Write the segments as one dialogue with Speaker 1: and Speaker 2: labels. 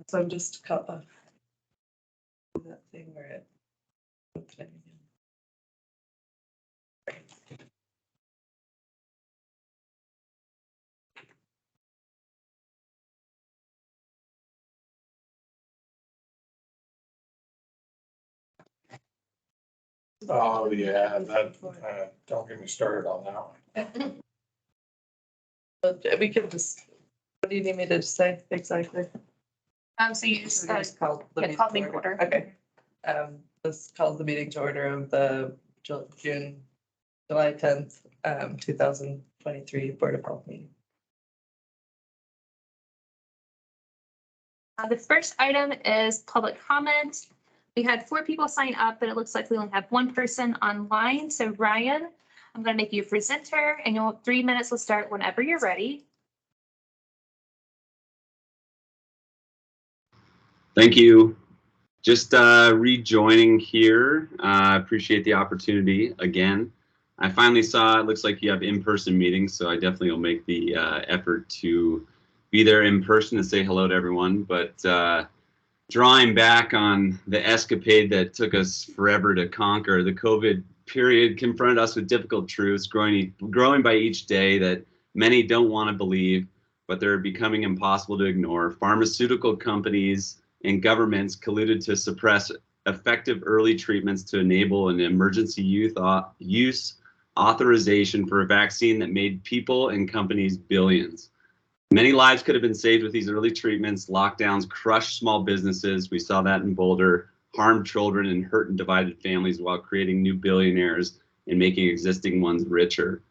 Speaker 1: So I'm just cut off that thing where it.
Speaker 2: Oh, yeah, that, don't get me started on that one.
Speaker 1: We can just, what do you need me to say exactly?
Speaker 3: So you just
Speaker 1: Call the
Speaker 3: yeah,
Speaker 1: meeting
Speaker 3: call
Speaker 1: to
Speaker 3: meeting
Speaker 1: order.
Speaker 3: order.
Speaker 1: Okay. Let's call the meeting to order of the July 10th, 2023 Board of Health meeting.
Speaker 3: The first item is public comment. We had 4 people sign up, but it looks like we only have 1 person online. So Ryan, I'm going to make you a presenter, and you'll 3 minutes will start whenever you're ready.
Speaker 4: Thank you. Just rejoining here. I appreciate the opportunity again. I finally saw it looks like you have in-person meetings, so I definitely will make the effort to be there in person and say hello to everyone. But drawing back on the escapade that took us forever to conquer, the COVID period confronted us with difficult truths, growing by each day that many don't want to believe, but they're becoming impossible to ignore. Pharmaceutical companies and governments colluded to suppress effective early treatments to enable an emergency use authorization for a vaccine that made people and companies billions. Many lives could have been saved with these early treatments. Lockdowns crushed small businesses. We saw that in Boulder, harmed children and hurt and divided families while creating new billionaires and making existing ones richer.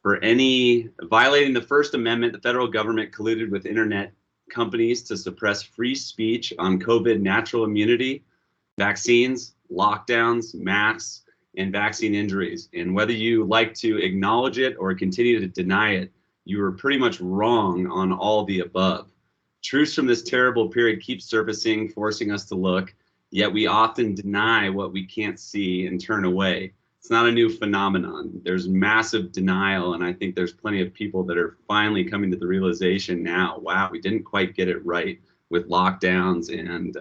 Speaker 4: For any violating the First Amendment, the federal government colluded with internet companies to suppress free speech on COVID natural immunity, vaccines, lockdowns, masks, and vaccine injuries. And whether you like to acknowledge it or continue to deny it, you were pretty much wrong on all the above. Truths from this terrible period keep surfacing, forcing us to look, yet we often deny what we can't see and turn away. It's not a new phenomenon. There's massive denial, and I think there's plenty of people that are finally coming to the realization now, wow, we didn't quite get it right with lockdowns and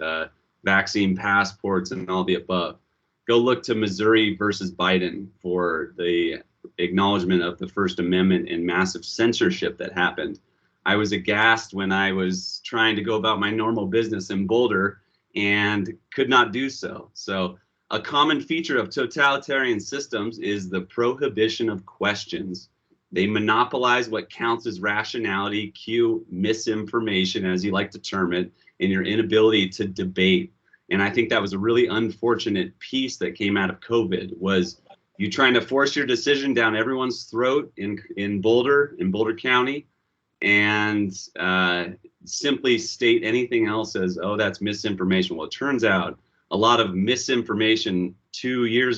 Speaker 4: vaccine passports and all the above. Go look to Missouri versus Biden for the acknowledgement of the First Amendment and massive censorship that happened. I was aghast when I was trying to go about my normal business in Boulder and could not do so. So a common feature of totalitarian systems is the prohibition of questions. They monopolize what counts as rationality, cue misinformation, as you like to term it, and your inability to debate. And I think that was a really unfortunate piece that came out of COVID, was you trying to force your decision down everyone's throat in Boulder County, and simply state anything else as, oh, that's misinformation. Well, it turns out a lot of misinformation a year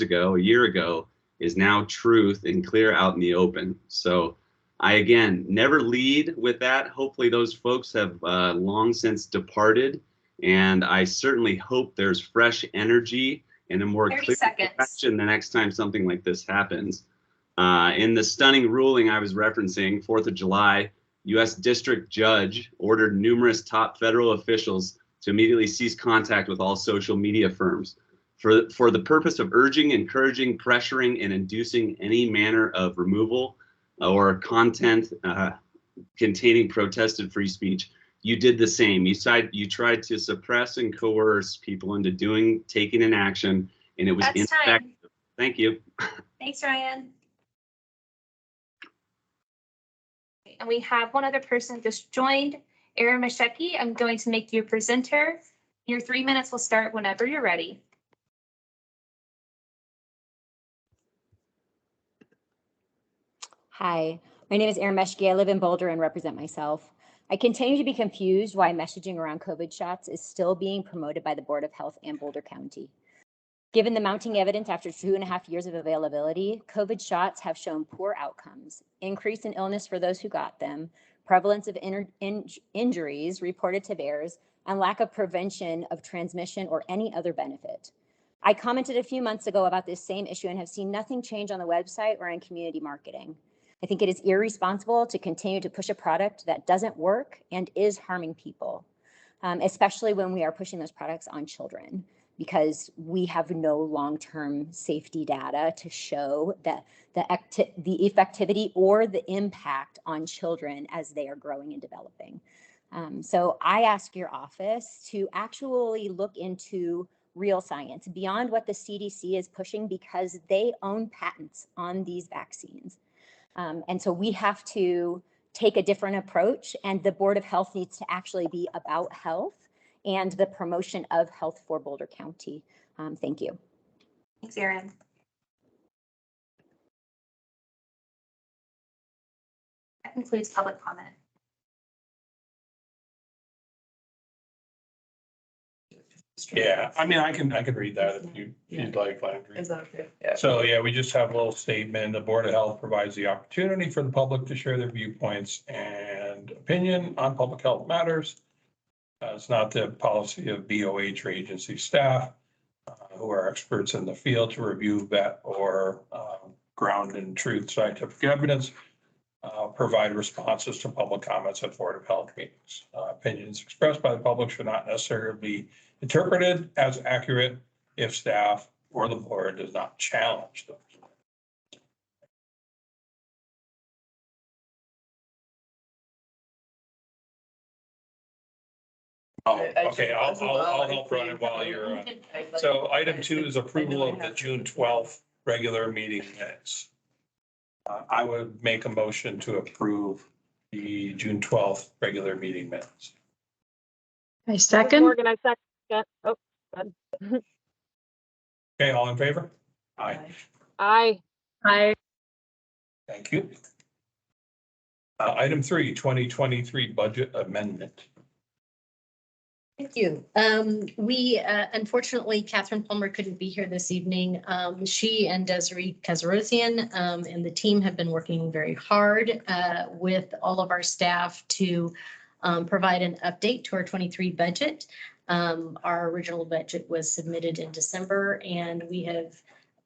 Speaker 4: ago, is now truth and clear out in the open. So I, again, never lead with that. Hopefully those folks have long since departed. And I certainly hope there's fresh energy and a more clear direction the next time something like this happens. In the stunning ruling I was referencing, 4th of July, U.S. District Judge ordered numerous top federal officials to immediately cease contact with all social media firms for the purpose of urging, encouraging, pressuring, and inducing any manner of removal or content containing protested free speech. You did the same. You tried to suppress and coerce people into taking an action, and it was ineffective. Thank you.
Speaker 3: Thanks, Ryan. And we have one other person just joined, Erin Mashecki. I'm going to make you a presenter. Your 3 minutes will start whenever you're ready.
Speaker 5: Hi, my name is Erin Meshke. I live in Boulder and represent myself. I continue to be confused why messaging around COVID shots is still being promoted by the Board of Health and Boulder County. Given the mounting evidence after 2.5 years of availability, COVID shots have shown poor outcomes, increase in illness for those who got them, prevalence of injuries reported to bears, and lack of prevention of transmission or any other benefit. I commented a few months ago about this same issue and have seen nothing change on the website or in community marketing. I think it is irresponsible to continue to push a product that doesn't work and is harming people. especially when we are pushing those products on children, because we have no long-term safety data to show that the effectivity or the impact on children as they are growing and developing. So I ask your office to actually look into real science beyond what the CDC is pushing, because they own patents on these vaccines. And so we have to take a different approach, and the Board of Health needs to actually be about health and the promotion of health for Boulder County. Thank you.
Speaker 3: Thanks, Erin. That concludes public comment.
Speaker 2: Yeah, I mean, I can read that if you'd like, Landry.
Speaker 1: Is that okay? Yeah.
Speaker 2: So, yeah, we just have a little statement. The Board of Health provides the opportunity for the public to share their viewpoints and opinion on public health matters. It's not the policy of BOH or agency staff who are experts in the field to review, vet, or ground in truth scientific evidence. Provide responses to public comments at Board of Health meetings. Opinions expressed by the public should not necessarily be interpreted as accurate if staff or the board does not challenge them. Oh, okay, I'll help run it while you're, so item 2 is approval of the June 12th regular meeting minutes. I would make a motion to approve the June 12th regular meeting minutes.
Speaker 6: I second.
Speaker 7: Morgan, I second. Oh, good.
Speaker 2: Okay, all in favor? Aye.
Speaker 7: Aye.
Speaker 6: Aye.
Speaker 2: Thank you. Item 3, 2023 budget amendment.
Speaker 8: Thank you. We, unfortunately, Catherine Palmer couldn't be here this evening. She and Desiree Kazarosian and the team have been working very hard with all of our staff to provide an update to our 23 budget. Our original budget was submitted in December, and we have,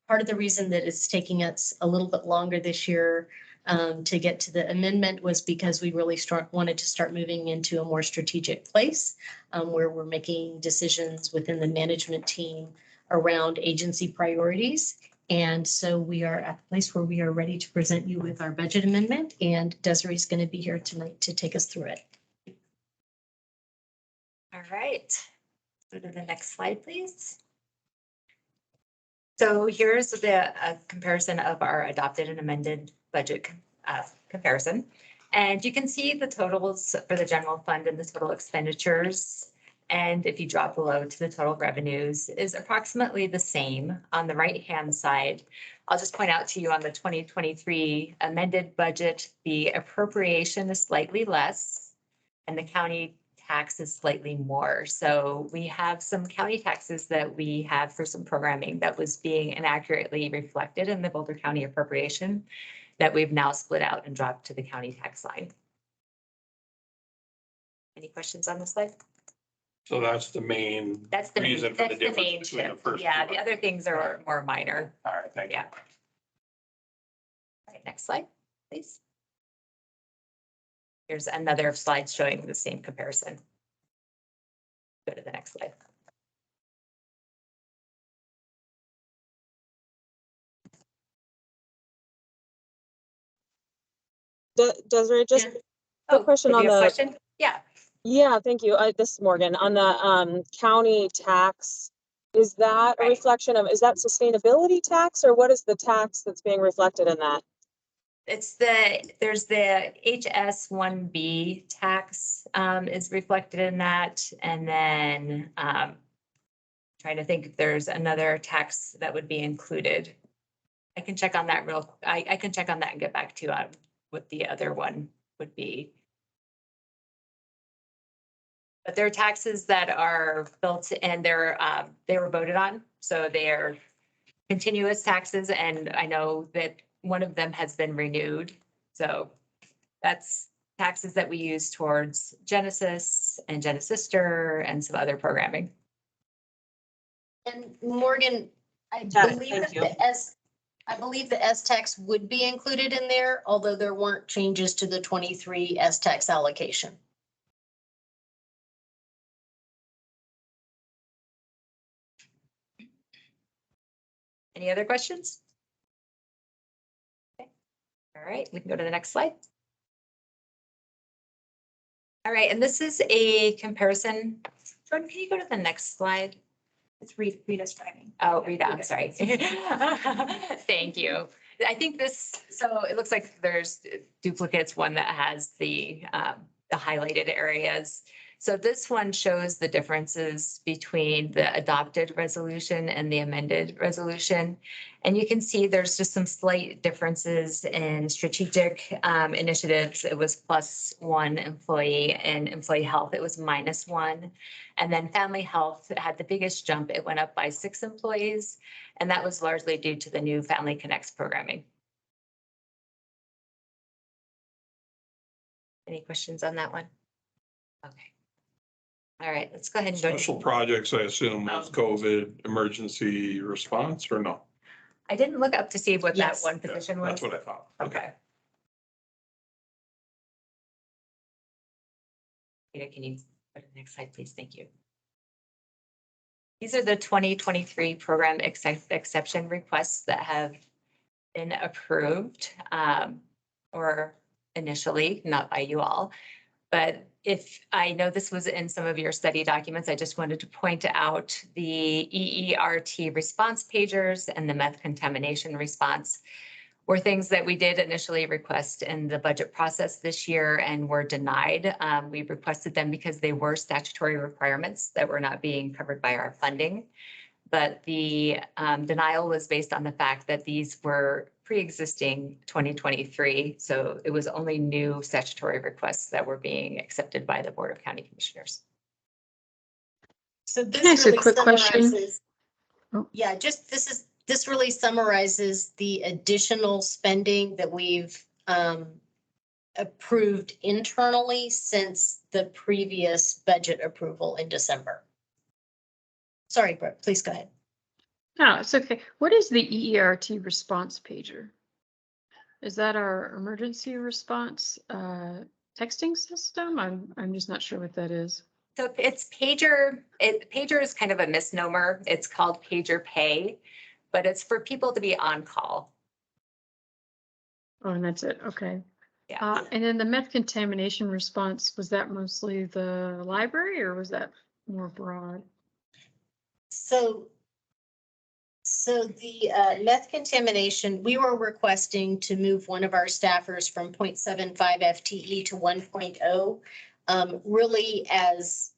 Speaker 8: part of the reason that it's taking us a little bit longer this year to get to the amendment was because we really wanted to start moving into a more strategic place where we're making decisions within the management team around agency priorities. And so we are at the place where we are ready to present you with our budget amendment, and Desiree's going to be here tonight to take us through it.
Speaker 9: All right, go to the next slide, please. So here's the comparison of our adopted and amended budget comparison. And you can see the totals for the general fund and the total expenditures. And if you drop below to the total revenues is approximately the same on the right-hand side. I'll just point out to you on the 2023 amended budget, the appropriation is slightly less and the county tax is slightly more. So we have some county taxes that we have for some programming that was being inaccurately reflected in the Boulder County appropriation that we've now split out and dropped to the county tax line. Any questions on this slide?
Speaker 2: So that's the main
Speaker 9: That's the main,
Speaker 2: reason for the
Speaker 9: that's the main
Speaker 2: difference between the
Speaker 9: shift.
Speaker 2: first.
Speaker 9: Yeah,
Speaker 2: two.
Speaker 9: the other things are more minor.
Speaker 2: All right, thank you.
Speaker 9: Yeah. All right, next slide, please. Here's another slide showing the same comparison. Go to the next slide.
Speaker 7: Desiree, just
Speaker 9: Yeah.
Speaker 7: a question
Speaker 9: did
Speaker 7: on
Speaker 9: you have a
Speaker 7: the,
Speaker 9: question? Yeah.
Speaker 7: yeah, thank you. This is Morgan. On the county tax, is that a
Speaker 9: Right.
Speaker 7: reflection of, is that sustainability tax, or what is the tax that's being reflected in that?
Speaker 9: It's there's the HS1B tax is reflected in that. And then trying to think if there's another tax that would be included. I can check on that I can check on that and get back to you on what the other one would be. But there are taxes that are built and they were voted on. So they are continuous taxes. And I know that one of them has been renewed. So that's taxes that we use towards Genesis and Genesister and some other programming.
Speaker 8: And Morgan, I
Speaker 7: Got it.
Speaker 8: believe
Speaker 7: Thank
Speaker 8: that
Speaker 7: you.
Speaker 8: I believe the S tax would be included in there, although there weren't changes to the 23 S tax allocation.
Speaker 9: Any other questions? Okay. All right, we can go to the next slide. All right, and this is a comparison. Jordan, can you go to the next slide?
Speaker 3: It's Rita's driving.
Speaker 9: Oh, Rita, I'm sorry. Thank you. I think this, so it looks like there's duplicates, one that has the highlighted areas. So this one shows the differences between the adopted resolution and the amended resolution. And you can see there's just some slight differences in strategic initiatives. It was +1 employee, and employee health, it was -1. And then family health had the biggest jump. It went up by 6 employees, and that was largely due to the new Family Connects programming. Any questions on that one? Okay. All right, let's go ahead and go.
Speaker 2: Special projects, I assume, was COVID emergency response or no?
Speaker 9: I didn't look up to see what that
Speaker 8: Yes.
Speaker 9: one position was.
Speaker 2: That's what I thought.
Speaker 9: Okay. Peter, can you go to the next slide, please? Thank you. These are the 2023 program exception requests that have been approved, or initially, not by you all. But if I know this was in some of your study documents, I just wanted to point out the EERT response pagers and the meth contamination response were things that we did initially request in the budget process this year and were denied. We requested them because they were statutory requirements that were not being covered by our funding. But the denial was based on the fact that these were pre-existing 2023. So it was only new statutory requests that were being accepted by the Board of County Commissioners.
Speaker 8: So this
Speaker 6: Can I ask a
Speaker 8: really
Speaker 6: quick question?
Speaker 8: summarizes.
Speaker 6: Oh.
Speaker 8: Yeah, just this really summarizes the additional spending that we've approved internally since the previous budget approval in December. Sorry, Brooke, please go ahead.
Speaker 6: No, it's okay. What is the EERT response pager? Is that our emergency response texting system? I'm just not sure what that is.
Speaker 9: So it's pager. Pager is kind of a misnomer. It's called Pager Pay, but it's for people to be on call.
Speaker 6: Oh, and that's it. Okay.
Speaker 9: Yeah.
Speaker 6: And then the meth contamination response, was that mostly the library or was that more broad?
Speaker 8: So the meth contamination, we were requesting to move one of our staffers from 0.75 FTE to 1.0, really as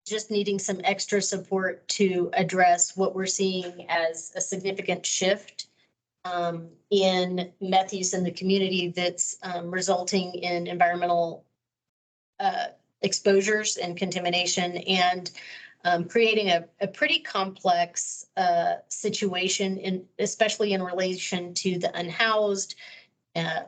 Speaker 8: just needing some extra support to address what we're seeing as a significant shift in meth use in the community that's resulting in environmental exposures and contamination, and creating a pretty complex situation, especially in relation to the unhoused,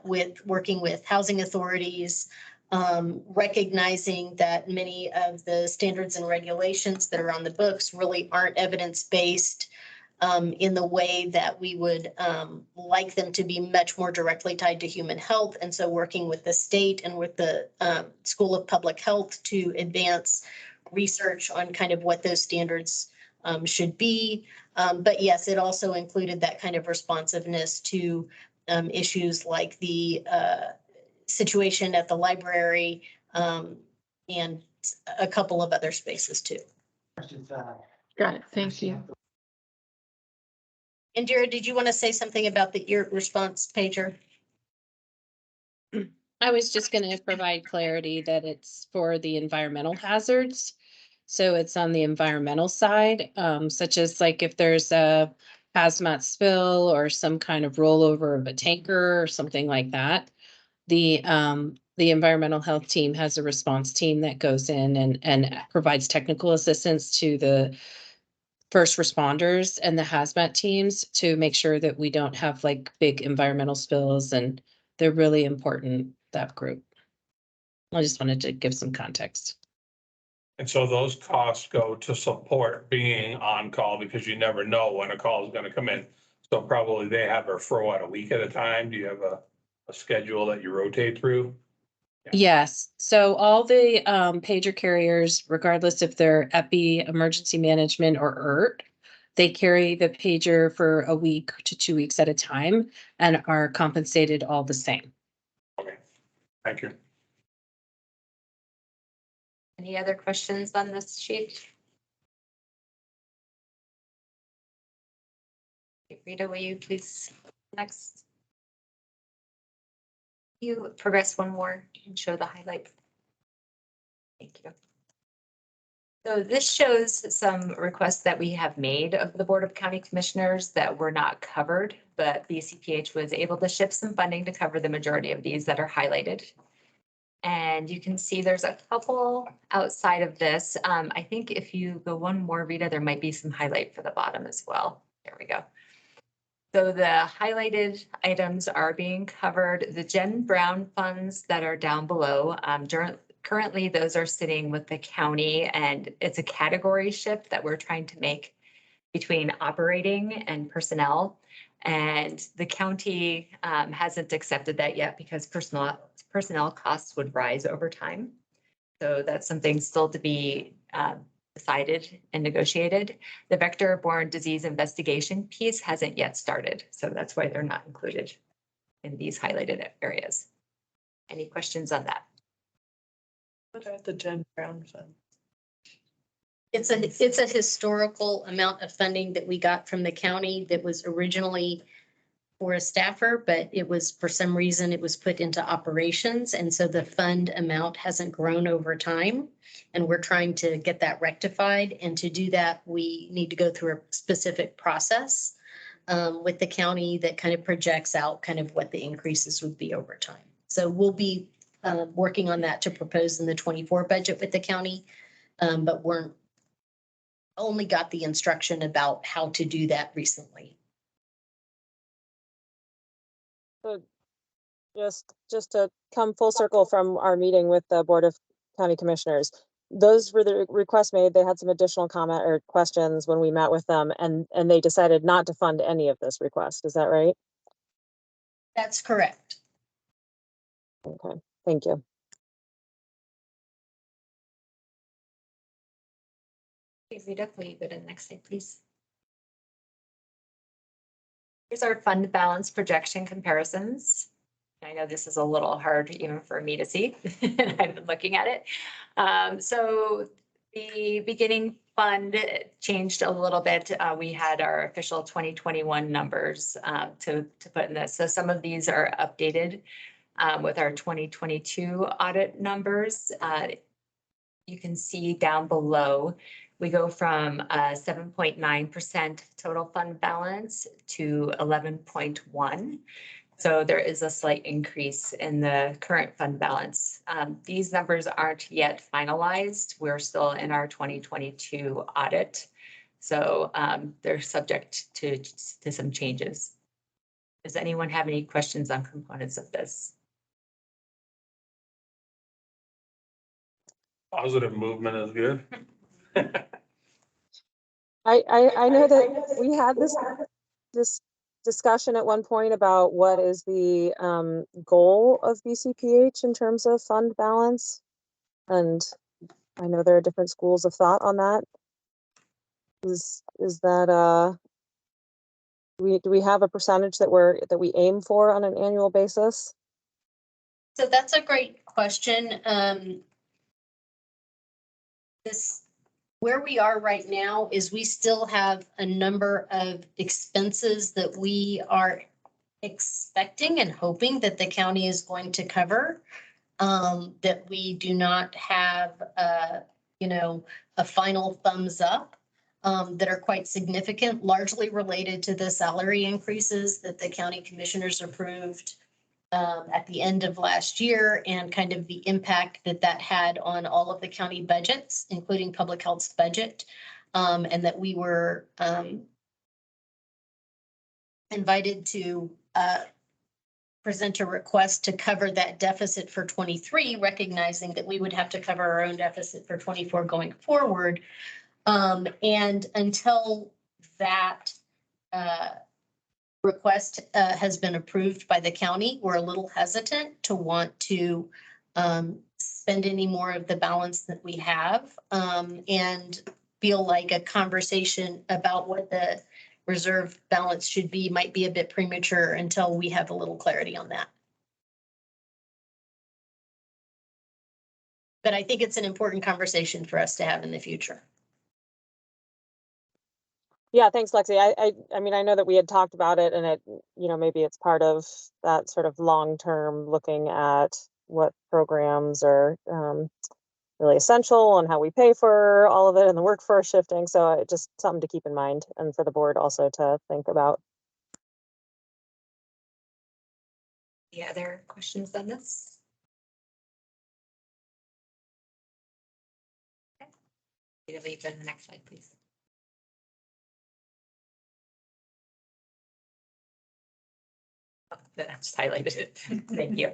Speaker 8: with working with housing authorities, recognizing that many of the standards and regulations that are on the books really aren't evidence-based in the way that we would like them to be, much more directly tied to human health. And so working with the state and with the School of Public Health to advance research on kind of what those standards should be. But yes, it also included that kind of responsiveness to issues like the situation at the library and a couple of other spaces too.
Speaker 6: Got it. Thank you.
Speaker 8: Indira, did you want to say something about the EERT response pager?
Speaker 10: I was just going to provide clarity that it's for the environmental hazards. So it's on the environmental side, such as like if there's a hazmat spill or some kind of rollover of a tanker or something like that. The environmental health team has a response team that goes in and provides technical assistance to the first responders and the hazmat teams to make sure that we don't have like big environmental spills, and they're really important, that group. I just wanted to give some context.
Speaker 2: And so those costs go to support being on call because you never know when a call is going to come in. So probably they have her throw out a week at a time. Do you have a schedule that you rotate through?
Speaker 10: Yes, so all the pager carriers, regardless if they're EPI, emergency management, or ERT, They carry the pager for a week to 2 weeks at a time and are compensated all the same.
Speaker 2: Okay, thank you.
Speaker 9: Any other questions on this sheet? Rita, will you please next? You progress one more and show the highlight. Thank you. So this shows some requests that we have made of the Board of County Commissioners that were not covered, but BCPH was able to shift some funding to cover the majority of these that are highlighted. And you can see there's a couple outside of this. I think if you go one more, Rita, there might be some highlight for the bottom as well. There we go. So the highlighted items are being covered. The Jen Brown funds that are down below, currently those are sitting with the county, and it's a category shift that we're trying to make between operating and personnel. And the county hasn't accepted that yet because personnel costs would rise over time. So that's something still to be decided and negotiated. The vector-borne disease investigation piece hasn't yet started, so that's why they're not included in these highlighted areas. Any questions on that?
Speaker 1: What are the Jen Brown fund?
Speaker 8: It's a historical amount of funding that we got from the county that was originally for a staffer, but it was, for some reason, it was put into operations. And so the fund amount hasn't grown over time. And we're trying to get that rectified. And to do that, we need to go through a specific process with the county that kind of projects out kind of what the increases would be over time. So we'll be working on that to propose in the 24 budget with the county, but we're only got the instruction about how to do that recently.
Speaker 7: So just to come full circle from our meeting with the Board of County Commissioners, those were the requests made. They had some additional comment or questions when we met with them, and they decided not to fund any of this request. Is that right?
Speaker 8: That's correct.
Speaker 7: Okay, thank you.
Speaker 9: Okay, Rita, will you go to the next slide, please? Here's our fund balance projection comparisons. I know this is a little hard even for me to see. I've been looking at it. So the beginning fund changed a little bit. We had our official 2021 numbers to put in this. So some of these are updated with our 2022 audit numbers. You can see down below, we go from 7.9% total fund balance to 11.1. So there is a slight increase in the current fund balance. These numbers aren't yet finalized. We're still in our 2022 audit. So they're subject to some changes. Does anyone have any questions on components of this?
Speaker 2: Positive movement is good.
Speaker 7: I know that we had this discussion at one point about what is the goal of BCPH in terms of fund balance. And I know there are different schools of thought on that. Is that do we have a percentage that we aim for on an annual basis?
Speaker 8: So that's a great question. Where we are right now is we still have a number of expenses that we are expecting and hoping that the county is going to cover, that we do not have, a final thumbs up, that are quite significant, largely related to the salary increases that the county commissioners approved at the end of last year, and kind of the impact that had on all of the county budgets, including public health's budget, and that we were invited to present a request to cover that deficit for 23, recognizing that we would have to cover our own deficit for 24 going forward. And until that request has been approved by the county, we're a little hesitant to want to spend any more of the balance that we have. And feel like a conversation about what the reserve balance should be might be a bit premature until we have a little clarity on that. But I think it's an important conversation for us to have in the future.
Speaker 7: Yeah, thanks, Lexi. I mean, I know that we had talked about it and it, you know, maybe it's part of that sort of long-term looking at what programs are really essential and how we pay for all of it and the workforce shifting. So just something to keep in mind and for the board also to think about.
Speaker 9: Any other questions on this? Okay. You to leave the next slide, please. Oh, I just highlighted it. Thank you.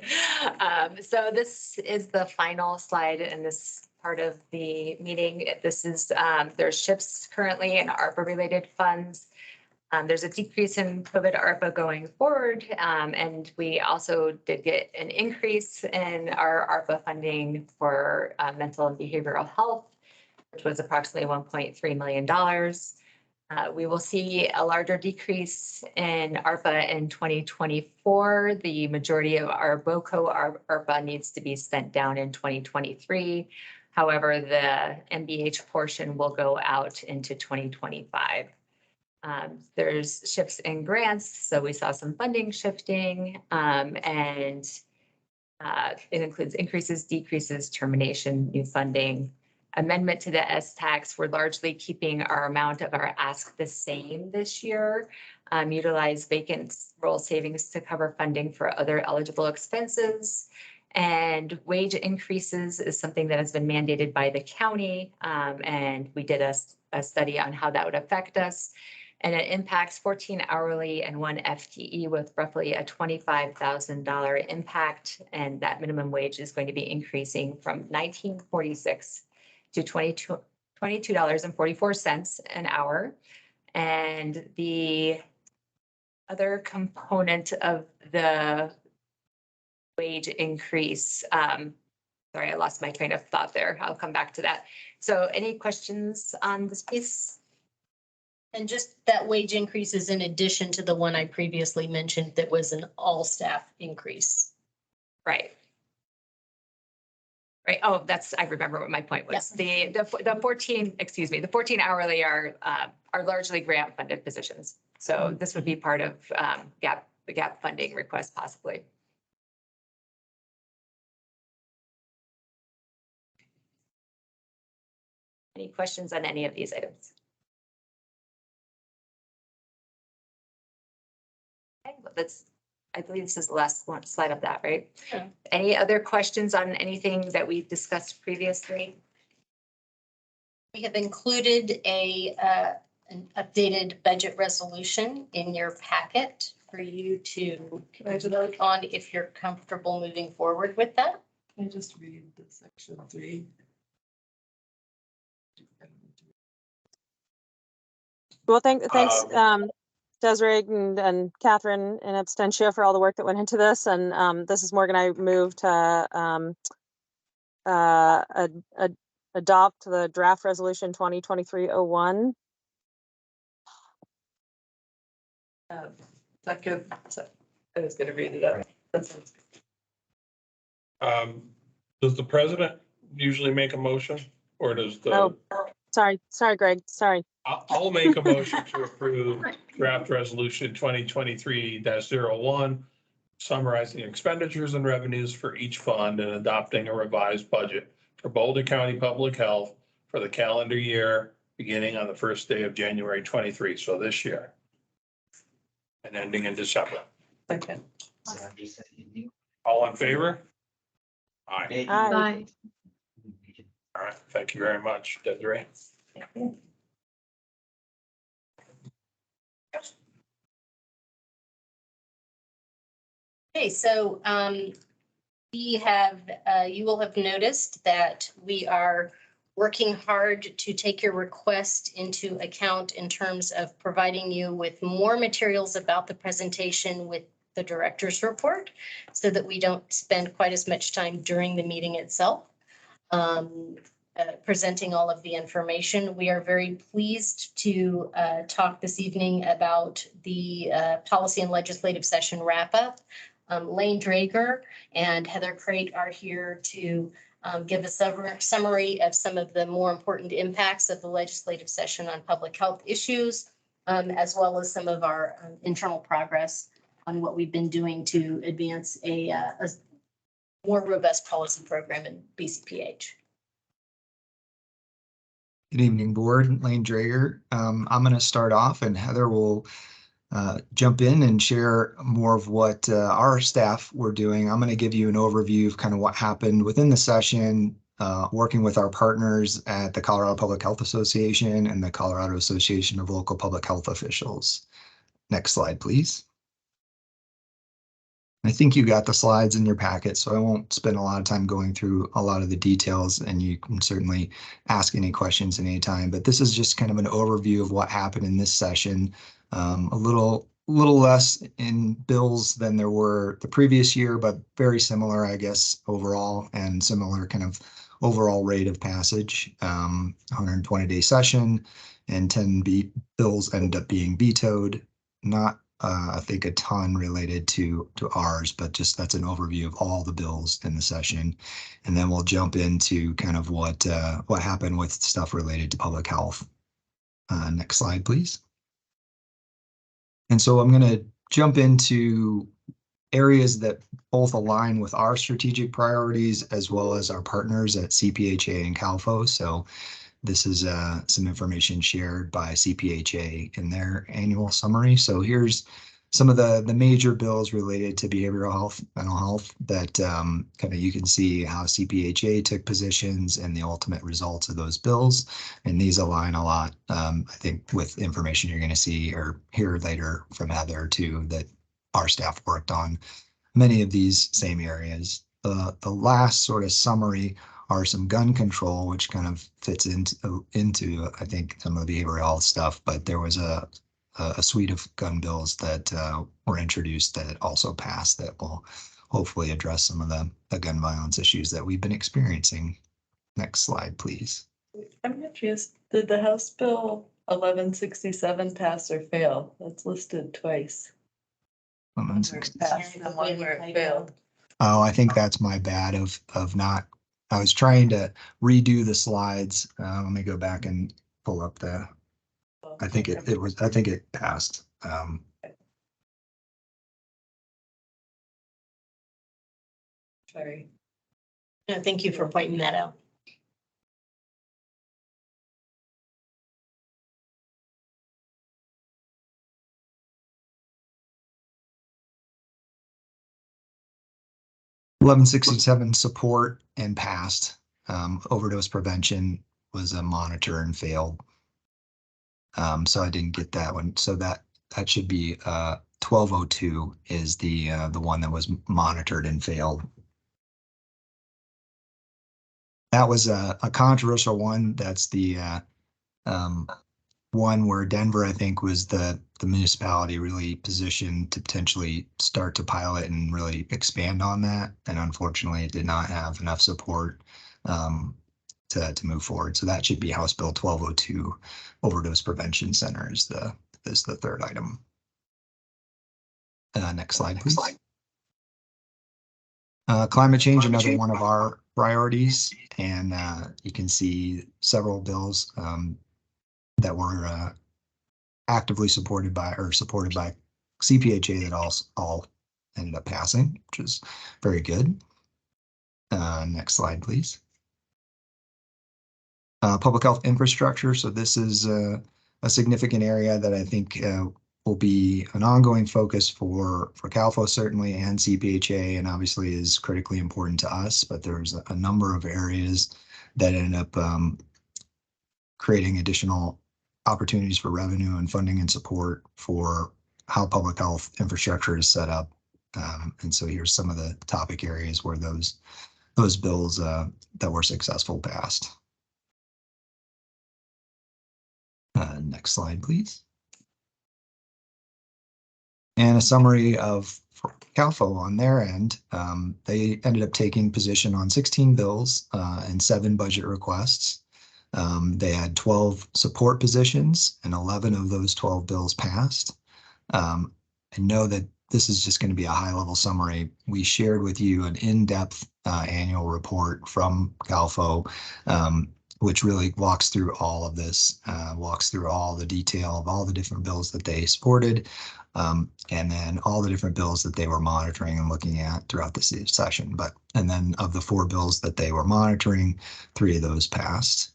Speaker 9: So this is the final slide in this part of the meeting. This is, there's shifts currently in ARPA-related funds. There's a decrease in COVID ARPA going forward, and we also did get an increase in our ARPA funding for mental and behavioral health, which was approximately $1.3 million. We will see a larger decrease in ARPA in 2024. The majority of our BOCO ARPA needs to be spent down in 2023. However, the MBH portion will go out into 2025. There's shifts in grants, so we saw some funding shifting, and it includes increases, decreases, termination, new funding. Amendment to the S-tax, we're largely keeping our amount of our ask the same this year. Utilize vacant role savings to cover funding for other eligible expenses. And wage increases is something that has been mandated by the county, and we did a study on how that would affect us. And it impacts 14 hourly and 1 FTE with roughly a $25,000 impact. And that minimum wage is going to be increasing from $19.46 to $22.44 an hour. And the other component of the wage increase, sorry, I lost my train of thought there. I'll come back to that. So any questions on this piece?
Speaker 8: And just that wage increase is in addition to the one I previously mentioned that was an all staff increase.
Speaker 9: Right. Right. Oh, I remember what my point was. Yep. The 14, excuse me, the 14 hourly are largely grant funded positions. So this would be part of the gap funding request possibly. Any questions on any of these items? Okay, I believe this is the last one slide of that, right? Yeah. Any other questions on anything that we've discussed previously?
Speaker 8: We have included an updated budget resolution in your packet for you to vote on if you're comfortable moving forward with that.
Speaker 1: Can I just read the section 3?
Speaker 7: Well, thanks, Desiree and Catherine and Abstentia for all the work that went into this. And this is Morgan. I move to adopt the draft resolution 2023-01.
Speaker 1: Second, I was going to read it out.
Speaker 2: Does the president usually make a motion or does the?
Speaker 7: Oh, sorry, Greg, sorry.
Speaker 2: I'll make a motion to approve draft resolution 2023-01, summarizing expenditures and revenues for each fund and adopting a revised budget for Boulder County Public Health for the calendar year beginning on the first day of January 23. So this year. And ending in December.
Speaker 1: Okay.
Speaker 2: All in favor? Aye.
Speaker 6: Aye.
Speaker 2: All right. Thank you very much, Desiree.
Speaker 8: Thank you. Okay, so we have, you will have noticed that we are working hard to take your request into account in terms of providing you with more materials about the presentation with the director's report so that we don't spend quite as much time during the meeting itself. presenting all of the information. We are very pleased to talk this evening about the policy and legislative session wrap up. Lane Drager and Heather Crate are here to give a summary of some of the more important impacts of the legislative session on public health issues, as well as some of our internal progress on what we've been doing to advance a more robust policy program in BCPH.
Speaker 11: Good evening, board. Lane Drager. I'm going to start off, and Heather will jump in and share more of what our staff were doing. I'm going to give you an overview of kind of what happened within the session, working with our partners at the Colorado Public Health Association and the Colorado Association of Local Public Health Officials. Next slide, please. I think you got the slides in your packet, so I won't spend a lot of time going through a lot of the details, and you can certainly ask any questions at any time. But this is just kind of an overview of what happened in this session. A little less in bills than there were the previous year, but very similar, I guess, overall, and similar kind of overall rate of passage. 120-day session, and 10 bills ended up being vetoed. Not I think a ton related to ours, but just that's an overview of all the bills in the session. And then we'll jump into kind of what happened with stuff related to public health. Next slide, please. And so I'm going to jump into areas that both align with our strategic priorities as well as our partners at CPHA and CalFO. So this is some information shared by CPHA in their annual summary. So here's some of the major bills related to behavioral health, mental health, that kind of you can see how CPHA took positions and the ultimate results of those bills. And these align a lot, I think, with information you're going to see or hear later from Heather too, that our staff worked on many of these same areas. The last sort of summary are some gun control, which kind of fits into I think some of the behavioral health stuff, but there was a suite of gun bills that were introduced that also passed that will hopefully address some of the gun violence issues that we've been experiencing. Next slide, please.
Speaker 1: I'm confused. Did the House Bill 1167 pass or fail? That's listed twice.
Speaker 11: 1160.
Speaker 1: Passed and one where it failed.
Speaker 11: Oh, I think that's my bad of not. I was trying to redo the slides. Let me go back and pull up the. I think it passed.
Speaker 1: Sorry.
Speaker 8: No, thank you for pointing that out.
Speaker 11: $1167 support and passed. Overdose prevention was a monitor and failed. So I didn't get that one. So that should be 1202 is the one that was monitored and failed. That was a controversial one. That's the one where Denver, I think, was the municipality really positioned to potentially start to pilot and really expand on that. And unfortunately, it did not have enough support to move forward. So that should be House Bill 1202, Overdose Prevention Center is the third item. Next slide, please. Climate change, another one of our priorities, and you can see several bills that were actively supported by CPHA that all ended up passing, which is very good. Next slide, please. Public health infrastructure. So this is a significant area that I think will be an ongoing focus for CalFO certainly, and CPHA, and obviously is critically important to us. But there's a number of areas that end up creating additional opportunities for revenue and funding and support for how public health infrastructure is set up. And so here's some of the topic areas where those bills that were successful passed. Next slide, please. And a summary of CalFO on their end. They ended up taking position on 16 bills and 7 budget requests. They had 12 support positions and 11 of those 12 bills passed. I know that this is just going to be a high-level summary. We shared with you an in-depth annual report from CalFO, which really walks through all of this, walks through all the detail of all the different bills that they supported, and then all the different bills that they were monitoring and looking at throughout the session. And then of the 4 bills that they were monitoring, 3 of those passed.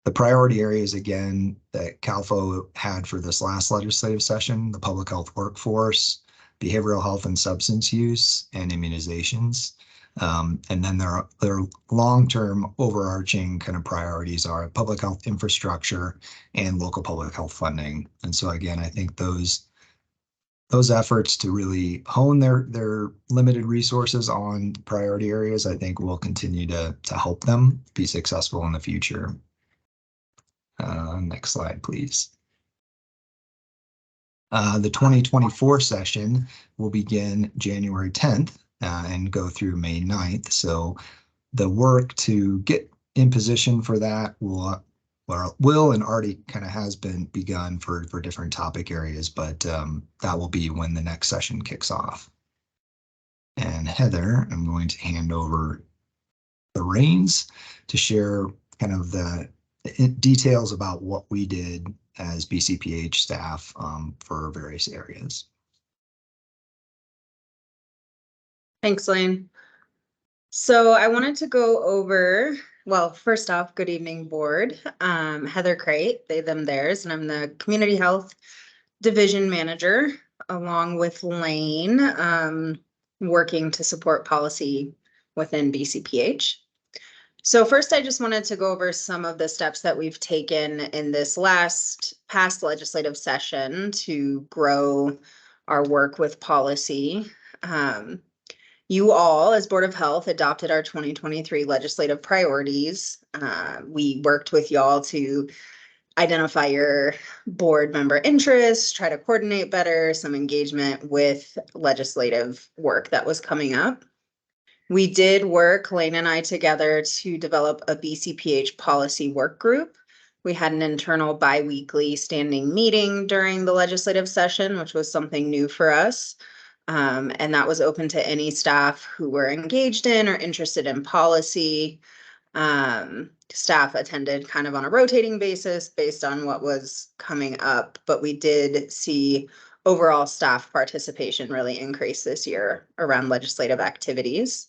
Speaker 11: The priority areas, again, that CalFO had for this last legislative session, the public health workforce, behavioral health and substance use, and immunizations. And then their long-term overarching kind of priorities are public health infrastructure and local public health funding. And so again, I think those efforts to really hone their limited resources on priority areas, I think will continue to help them be successful in the future. Next slide, please. The 2024 session will begin January 10th and go through May 9th. So the work to get in position for that will and already kind of has been begun for different topic areas, but that will be when the next session kicks off. And Heather, I'm going to hand over the reins to share kind of the details about what we did as BCPH staff for various areas.
Speaker 12: Thanks, Lane. So I wanted to go over, well, first off, good evening, board. Heather Crate, they, them, theirs, and I'm the Community Health Division Manager, along with Lane, working to support policy within BCPH. So first, I just wanted to go over some of the steps that we've taken in this past legislative session to grow our work with policy. You all, as Board of Health, adopted our 2023 legislative priorities. We worked with y'all to identify your board member interests, try to coordinate better, some engagement with legislative work that was coming up. We did work, Lane and I, together to develop a BCPH policy work group. We had an internal bi-weekly standing meeting during the legislative session, which was something new for us. And that was open to any staff who were engaged in or interested in policy. Staff attended kind of on a rotating basis based on what was coming up, but we did see overall staff participation really increase this year around legislative activities.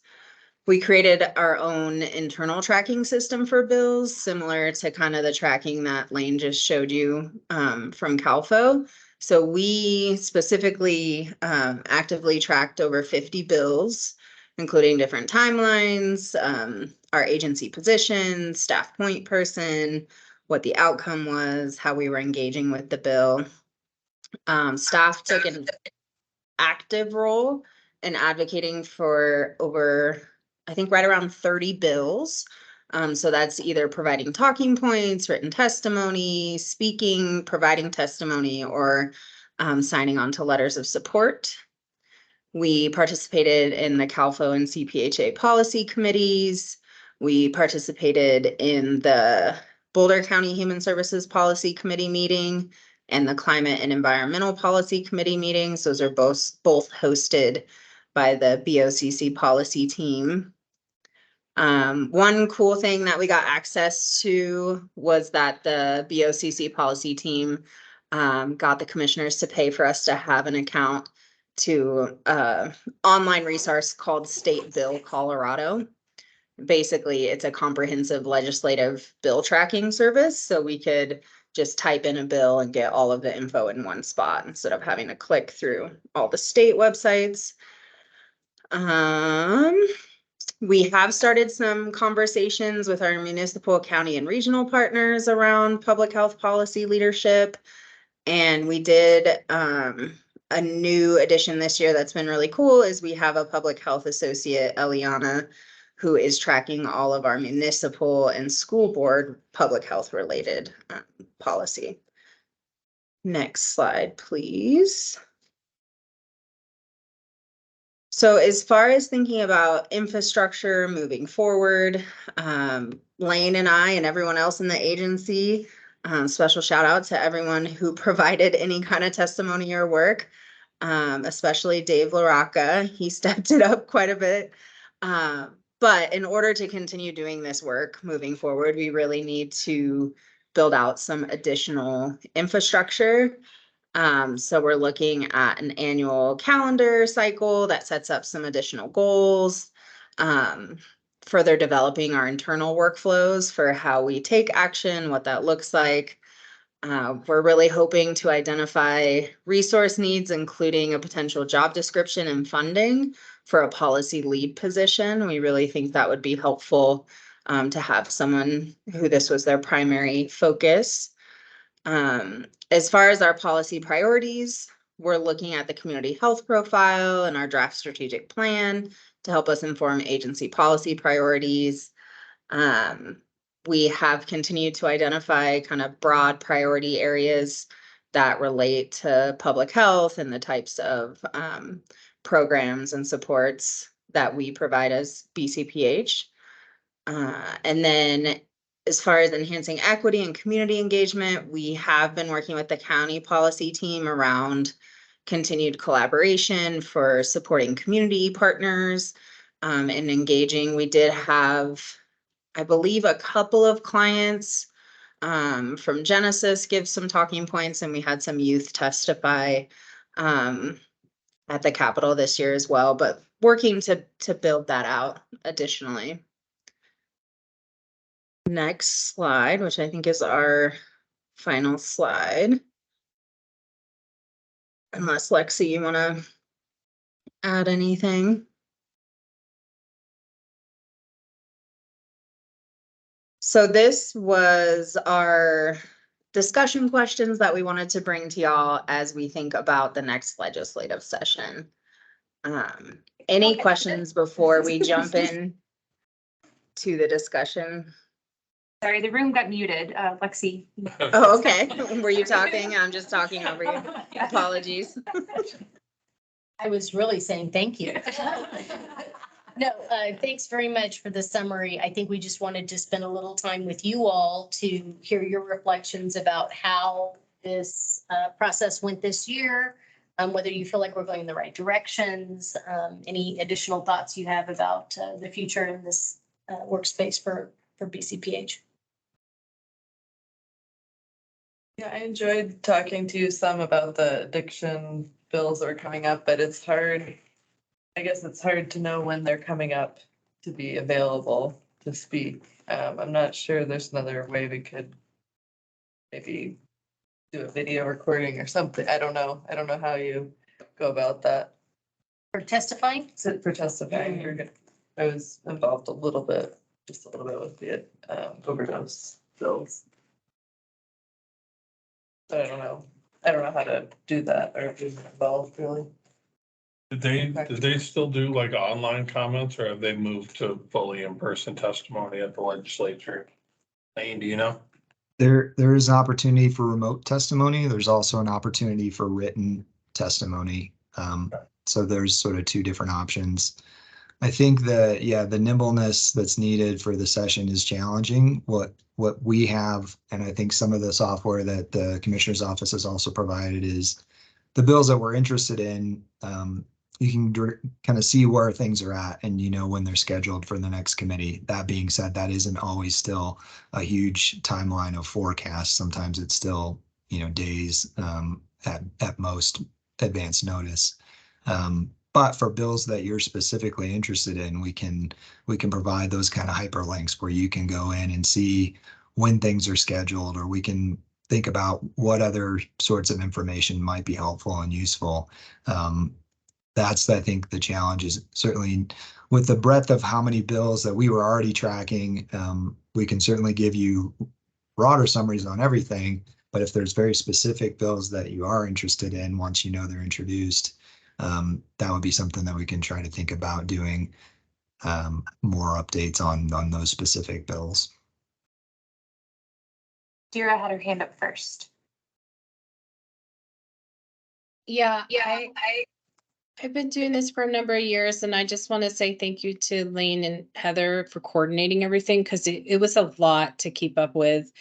Speaker 12: We created our own internal tracking system for bills, similar to kind of the tracking that Lane just showed you from CalFO. So we specifically actively tracked over 50 bills, including different timelines, our agency position, staff point person, what the outcome was, how we were engaging with the bill. Staff took an active role in advocating for over, I think, right around 30 bills. So that's either providing talking points, written testimony, speaking, providing testimony, or signing on to letters of support. We participated in the CalFO and CPHA policy committees. We participated in the Boulder County Human Services Policy Committee meeting and the Climate and Environmental Policy Committee meetings. Those are both hosted by the BOCC policy team. One cool thing that we got access to was that the BOCC policy team got the commissioners to pay for us to have an account to online resource called State Bill Colorado. Basically, it's a comprehensive legislative bill tracking service, so we could just type in a bill and get all of the info in one spot instead of having to click through all the state websites. We have started some conversations with our municipal, county, and regional partners around public health policy leadership. And we did a new addition this year that's been really cool is we have a public health associate, Eliana, who is tracking all of our municipal and school board public health related policy. Next slide, please. So as far as thinking about infrastructure moving forward, Lane and I and everyone else in the agency, special shout out to everyone who provided any kind of testimony or work, especially Dave LaRocca. He stepped it up quite a bit. But in order to continue doing this work moving forward, we really need to build out some additional infrastructure. So we're looking at an annual calendar cycle that sets up some additional goals, further developing our internal workflows for how we take action, what that looks like. We're really hoping to identify resource needs, including a potential job description and funding for a policy lead position. We really think that would be helpful to have someone who this was their primary focus. As far as our policy priorities, we're looking at the community health profile and our draft strategic plan to help us inform agency policy priorities. We have continued to identify kind of broad priority areas that relate to public health and the types of programs and supports that we provide as BCPH. And then as far as enhancing equity and community engagement, we have been working with the county policy team around continued collaboration for supporting community partners and engaging. We did have, I believe, a couple of clients from Genesis give some talking points, and we had some youth testify at the Capitol this year as well, but working to build that out additionally. Next slide, which I think is our final slide. Unless Lexi, you want to add anything? So this was our discussion questions that we wanted to bring to y'all as we think about the next legislative session. Any questions before we jump in to the discussion?
Speaker 3: Sorry, the room got muted. Lexi.
Speaker 12: Oh, okay. Were you talking? I'm just talking over you. Apologies.
Speaker 8: I was really saying thank you. No, thanks very much for the summary. I think we just wanted to spend a little time with you all to hear your reflections about how this process went this year, whether you feel like we're going in the right directions, any additional thoughts you have about the future in this workspace for BCPH.
Speaker 1: Yeah, I enjoyed talking to you some about the addiction bills that are coming up, but it's hard. I guess it's hard to know when they're coming up to be available to speak. I'm not sure there's another way we could maybe do a video recording or something. I don't know. I don't know how you go about that.
Speaker 8: For testifying?
Speaker 1: For testifying, I was involved a little bit, just a little bit with the overdose bills. But I don't know. I don't know how to do that or be involved really.
Speaker 2: Did they still do like online comments, or have they moved to fully in-person testimony at the legislature? Lane, do you know?
Speaker 11: There is an opportunity for remote testimony. There's also an opportunity for written testimony. So there's sort of two different options. I think that, yeah, the nimbleness that's needed for the session is challenging. What we have, and I think some of the software that the commissioner's office has also provided, is the bills that we're interested in. You can kind of see where things are at, and you know when they're scheduled for the next committee. That being said, that isn't always still a huge timeline of forecast. Sometimes it's still, days at most advance notice. But for bills that you're specifically interested in, we can provide those kind of hyperlinks where you can go in and see when things are scheduled, or we can think about what other sorts of information might be helpful and useful. That's, I think, the challenge is certainly with the breadth of how many bills that we were already tracking. We can certainly give you broader summaries on everything, but if there's very specific bills that you are interested in, once you know they're introduced, that would be something that we can try to think about doing more updates on those specific bills.
Speaker 3: Dira had her hand up first.
Speaker 10: Yeah, I've been doing this for a number of years, and I just want to say thank you to Lane and Heather for coordinating everything, because it was a lot to keep up with,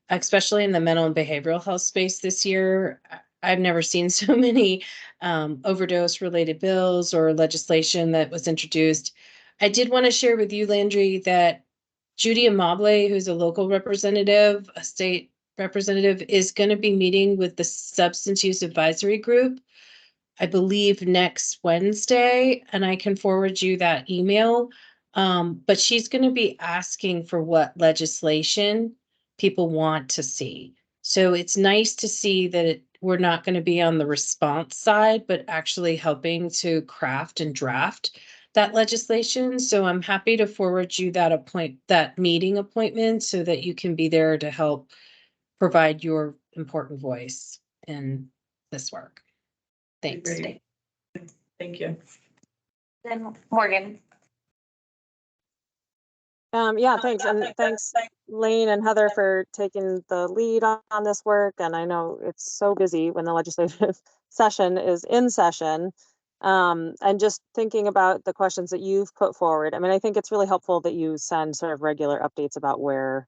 Speaker 10: especially in the mental and behavioral health space this year. I've never seen so many overdose related bills or legislation that was introduced. I did want to share with you, Landry, that Judy Amable, who's a local representative, a state representative, is going to be meeting with the Substance Use Advisory Group, I believe next Wednesday, and I can forward you that email. But she's going to be asking for what legislation people want to see. So it's nice to see that we're not going to be on the response side, but actually helping to craft and draft that legislation. So I'm happy to forward you that meeting appointment so that you can be there to help provide your important voice in this work. Thanks.
Speaker 1: Great. Thank you.
Speaker 3: Then Morgan.
Speaker 7: Yeah, thanks. And thanks, Lane and Heather, for taking the lead on this work. And I know it's so busy when the legislative session is in session. And just thinking about the questions that you've put forward. I mean, I think it's really helpful that you send sort of regular updates about where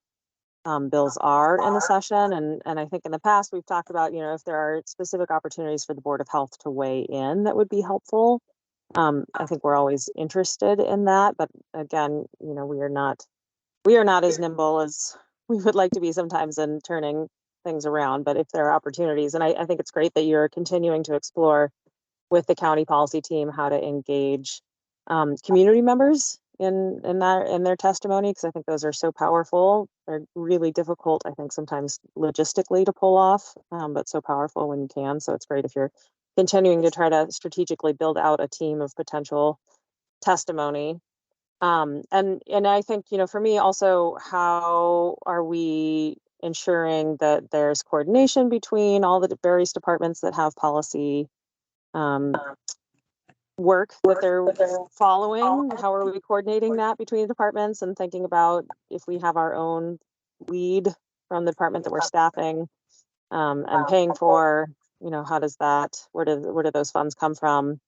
Speaker 7: bills are in the session. And I think in the past, we've talked about, if there are specific opportunities for the Board of Health to weigh in, that would be helpful. I think we're always interested in that, but again, we are not as nimble as we would like to be sometimes in turning things around. But if there are opportunities, and I think it's great that you're continuing to explore with the county policy team how to engage community members in their testimony, because I think those are so powerful. They're really difficult, I think, sometimes logistically to pull off, but so powerful when you can. So it's great if you're continuing to try to strategically build out a team of potential testimony. And I think, for me also, how are we ensuring that there's coordination between all the various departments that have policy work that they're following? How are we coordinating that between departments and thinking about if we have our own lead from the department that we're staffing and paying for, how does that, where do those funds come from?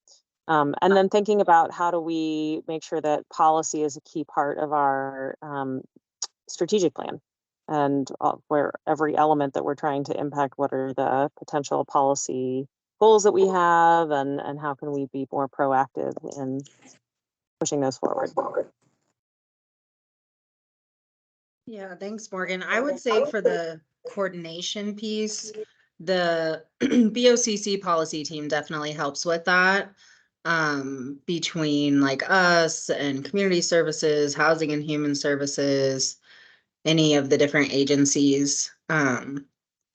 Speaker 7: And then thinking about how do we make sure that policy is a key part of our strategic plan, and where every element that we're trying to impact, what are the potential policy goals that we have, and how can we be more proactive in pushing those forward?
Speaker 12: Yeah, thanks, Morgan. I would say for the coordination piece, the BOCC policy team definitely helps with that. Between like us and community services, housing and human services, any of the different agencies,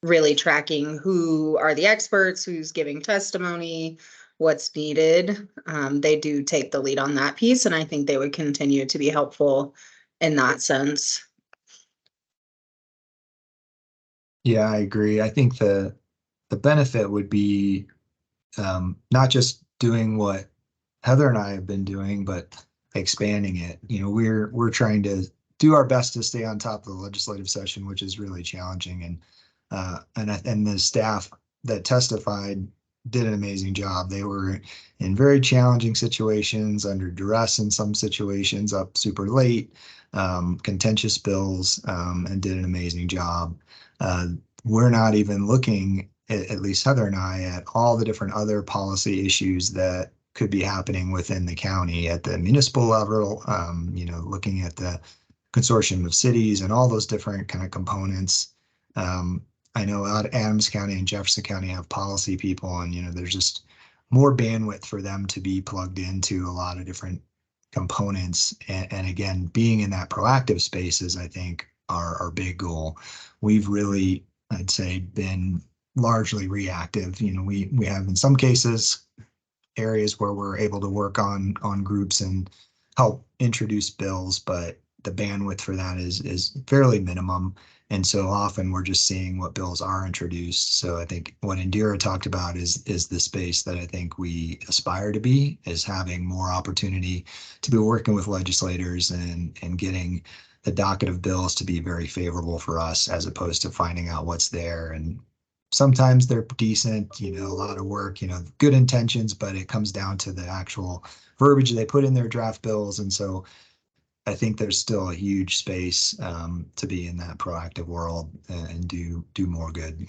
Speaker 12: really tracking who are the experts, who's giving testimony, what's needed. They do take the lead on that piece, and I think they would continue to be helpful in that sense.
Speaker 11: Yeah, I agree. I think the benefit would be not just doing what Heather and I have been doing, but expanding it. We're trying to do our best to stay on top of the legislative session, which is really challenging. And the staff that testified did an amazing job. They were in very challenging situations, under duress in some situations, up super late, contentious bills, and did an amazing job. We're not even looking, at least Heather and I, at all the different other policy issues that could be happening within the county at the municipal level, looking at the consortium of cities and all those different kind of components. I know Adams County and Jefferson County have policy people, and there's just more bandwidth for them to be plugged into a lot of different components. And again, being in that proactive space is, I think, our big goal. We've really, I'd say, been largely reactive. We have in some cases areas where we're able to work on groups and help introduce bills, but the bandwidth for that is fairly minimum. And so often we're just seeing what bills are introduced. So I think what Indira talked about is the space that I think we aspire to be, is having more opportunity to be working with legislators and getting the docket of bills to be very favorable for us, as opposed to finding out what's there and sometimes they're decent, a lot of work, good intentions, but it comes down to the actual verbiage they put in their draft bills. And so I think there's still a huge space to be in that proactive world and do more good.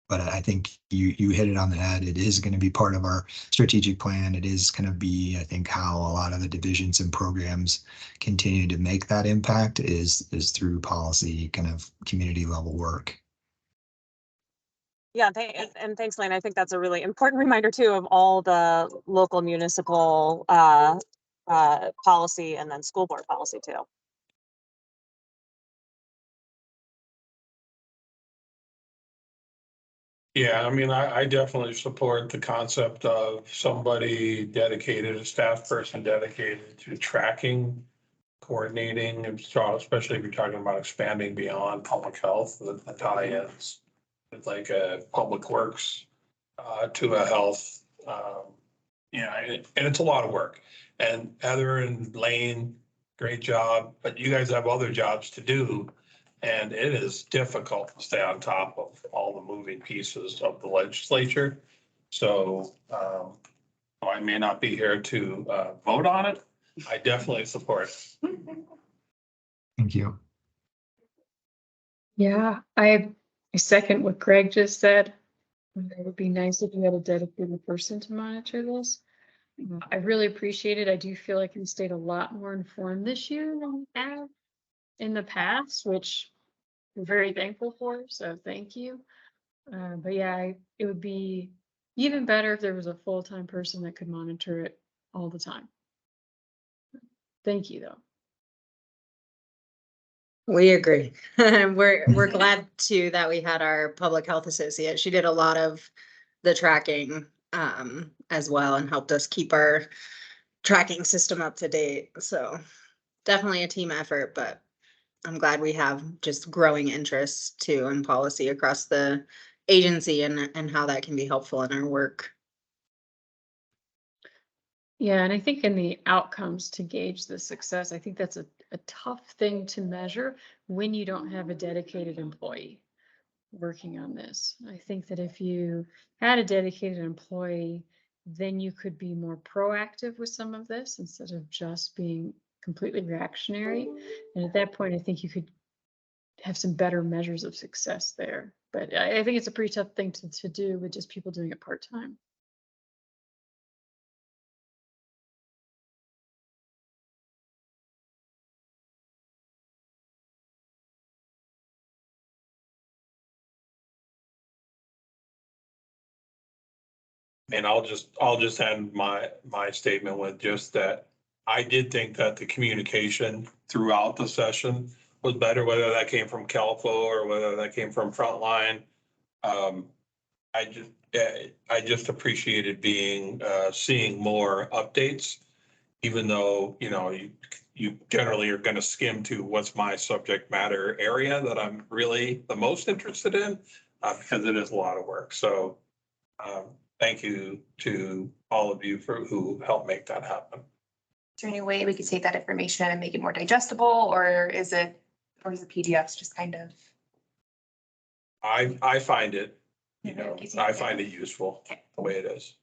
Speaker 11: But I think you hit it on the head. It is going to be part of our strategic plan. It is going to be, I think, how a lot of the divisions and programs continue to make that impact is through policy, kind of community level work.
Speaker 7: Yeah, and thanks, Lane. I think that's a really important reminder too of all the local municipal policy and then school board policy too.
Speaker 2: Yeah, I mean, I definitely support the concept of somebody dedicated, a staff person dedicated to tracking, coordinating, and so especially if you're talking about expanding beyond public health, the tie-ins with like a public works to a health. And it's a lot of work. And Heather and Lane, great job, but you guys have other jobs to do. And it is difficult to stay on top of all the moving pieces of the legislature. So I may not be here to vote on it. I definitely support it.
Speaker 11: Thank you.
Speaker 6: Yeah, I second what Greg just said. It would be nice if you had a dedicated person to monitor this. I really appreciate it. I do feel like we stayed a lot more informed this year than we have in the past, which we're very thankful for. So thank you. But yeah, it would be even better if there was a full-time person that could monitor it all the time. Thank you, though.
Speaker 12: We agree. We're glad too that we had our public health associate. She did a lot of the tracking as well and helped us keep our tracking system up to date. So definitely a team effort, but I'm glad we have just growing interest too in policy across the agency and how that can be helpful in our work.
Speaker 6: Yeah, and I think in the outcomes to gauge the success, I think that's a tough thing to measure when you don't have a dedicated employee working on this. I think that if you had a dedicated employee, then you could be more proactive with some of this instead of just being completely reactionary. And at that point, I think you could have some better measures of success there. But I think it's a pretty tough thing to do with just people doing it part-time.
Speaker 2: And I'll just end my statement with just that. I did think that the communication throughout the session was better, whether that came from Calfo or whether that came from Frontline. I just appreciated seeing more updates, even though, you generally are gonna skim to what's my subject matter area that I'm really the most interested in, because it is a lot of work. So, thank you to all of you who helped make that happen.
Speaker 13: Is there any way we could take that information and make it more digestible, or is the PDFs just kind of?
Speaker 2: I find it,
Speaker 13: Easy.
Speaker 2: I find it useful the way it is.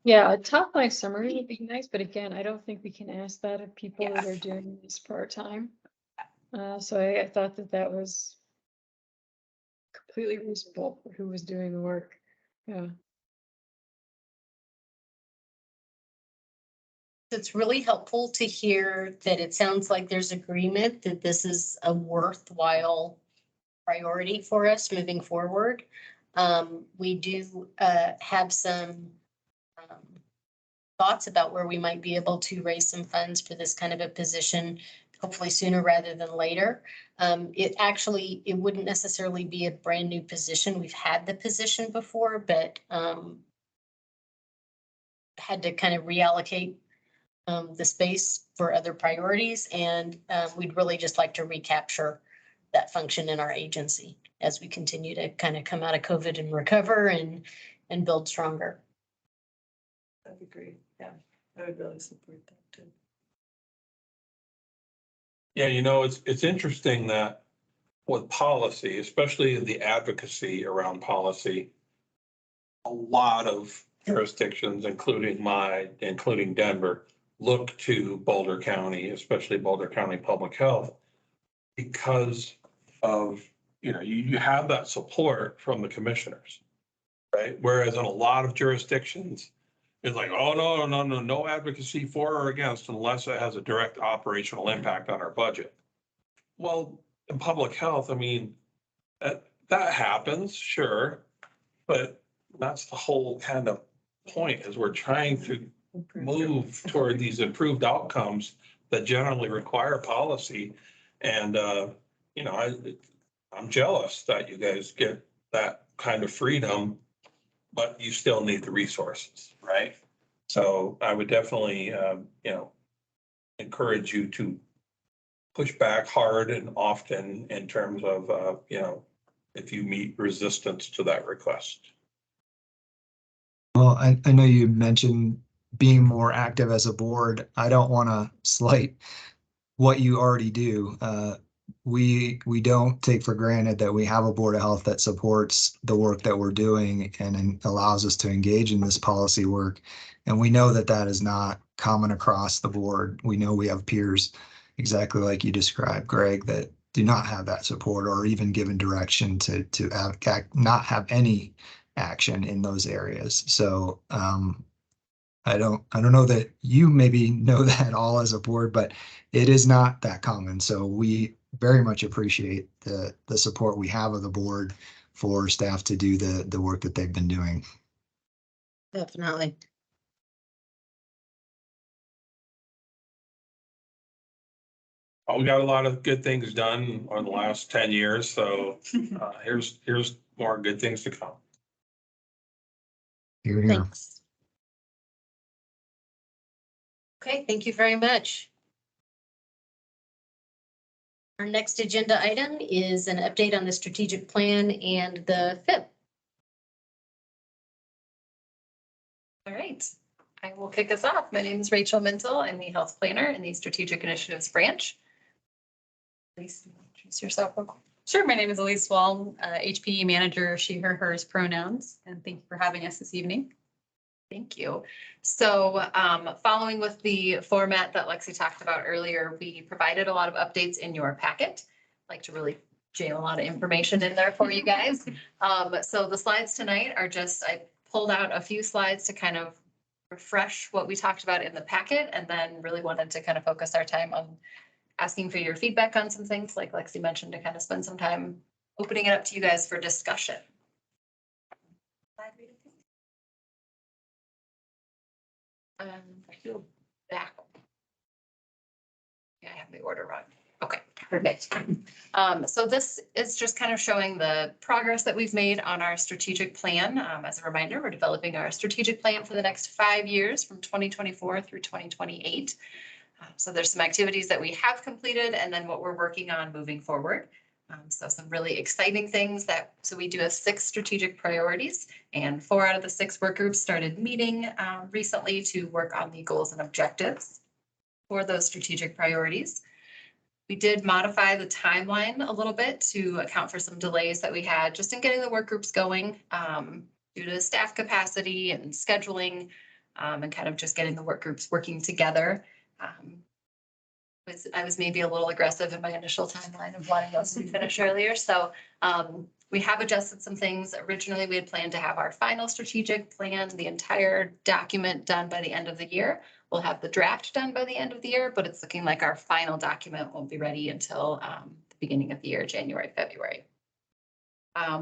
Speaker 6: Yeah, a top line summary would be nice, but again, I don't think we can ask that of people that are doing this part-time. So I thought that was completely reasonable for who was doing the work. Yeah.
Speaker 8: It's really helpful to hear that it sounds like there's agreement that this is a worthwhile priority for us moving forward. We do have some thoughts about where we might be able to raise some funds for this kind of a position, hopefully sooner rather than later. It wouldn't necessarily be a brand new position. We've had the position before, but had to kind of reallocate the space for other priorities. And we'd really just like to recapture that function in our agency as we continue to kind of come out of COVID and recover and build stronger.
Speaker 1: That'd be great. Yeah, I would really support that too.
Speaker 2: Yeah, it's interesting that with policy, especially the advocacy around policy, a lot of jurisdictions, including Denver, look to Boulder County, especially Boulder County Public Health, because of, you have that support from the commissioners, right? Whereas in a lot of jurisdictions, it's like, oh, no advocacy for or against unless it has a direct operational impact on our budget. Well, in public health, I mean, that happens, sure, but that's the whole kind of point is we're trying to move toward these improved outcomes that generally require policy. And, I'm jealous that you guys get that kind of freedom, but you still need the resources, right? So I would definitely, encourage you to push back hard and often in terms of, if you meet resistance to that request.
Speaker 11: Well, I know you mentioned being more active as a board. I don't want to slight what you already do. We don't take for granted that we have a Board of Health that supports the work that we're doing and allows us to engage in this policy work. And we know that that is not common across the board. We know we have peers, exactly like you described, Greg, that do not have that support or even given direction to not have any action in those areas. So I don't know that you maybe know that all as a board, but it is not that common. So we very much appreciate the support we have of the board for staff to do the work that they've been doing.
Speaker 12: Definitely.
Speaker 2: Oh, we got a lot of good things done over the last 10 years. So here's more good things to come.
Speaker 11: Here, here.
Speaker 8: Thanks. Okay, thank you very much. Our next agenda item is an update on the strategic plan and the FIP.
Speaker 1: All right, I will kick us off. My name is Rachel Mintel. I'm the health planner in the strategic initiatives branch. Please introduce yourself.
Speaker 14: Sure. My name is Elise Wall, HPE manager, she, her, hers pronouns, and thank you for having us this evening.
Speaker 1: Thank you. So following with the format that Lexi talked about earlier, we provided a lot of updates in your packet. I'd like to really jam a lot of information in there for you guys. So the slides tonight are just, I pulled out a few slides to kind of refresh what we talked about in the packet, and then really wanted to kind of focus our time on asking for your feedback on some things, like Lexi mentioned, to kind of spend some time opening it up to you guys for discussion. I feel back. Yeah, I have the order wrong. Okay, perfect. So this is just kind of showing the progress that we've made on our strategic plan. As a reminder, we're developing our strategic plan for the next 5 years from 2024 through 2028. So there's some activities that we have completed and then what we're working on moving forward. So some really exciting things so we do have 6 strategic priorities, and 4 out of the 6 work groups started meeting recently to work on the goals and objectives for those strategic priorities. We did modify the timeline a little bit to account for some delays that we had just in getting the work groups going due to staff capacity and scheduling and kind of just getting the work groups working together. I was maybe a little aggressive in my initial timeline of wanting those to be finished earlier. So we have adjusted some things. Originally, we had planned to have our final strategic plan, the entire document done by the end of the year. We'll have the draft done by the end of the year, but it's looking like our final document won't be ready until the beginning of the year, January, February.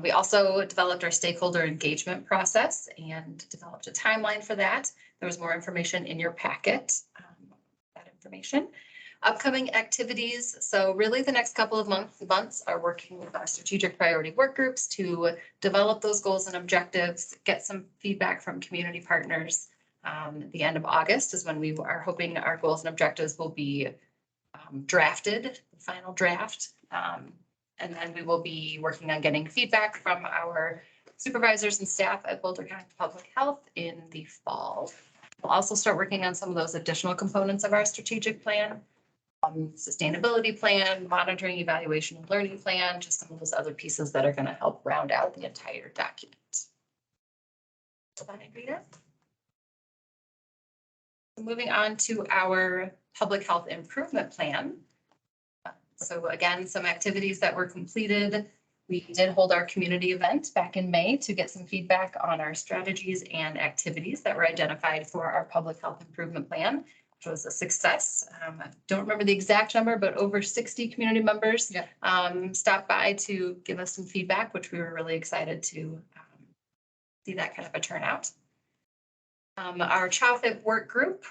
Speaker 1: We also developed our stakeholder engagement process and developed a timeline for that. There was more information in your packet, that information. Upcoming activities. So really the next couple of months are working with our strategic priority work groups to develop those goals and objectives, get some feedback from community partners. The end of August is when we are hoping our goals and objectives will be drafted, the final draft. And then we will be working on getting feedback from our supervisors and staff at Boulder County Public Health in the fall. We'll also start working on some of those additional components of our strategic plan.
Speaker 9: sustainability plan, monitoring, evaluation, and learning plan, just some of those other pieces that are going to help round out the entire document. So that I read it. Moving on to our public health improvement plan. So again, some activities that were completed. We did hold our community event back in May to get some feedback on our strategies and activities that were identified for our public health improvement plan, which was a success. I don't remember the exact number, but over 60 community members stopped by to give us some feedback, which we were really excited to see that kind of a turnout. Our CHA-FIP work group,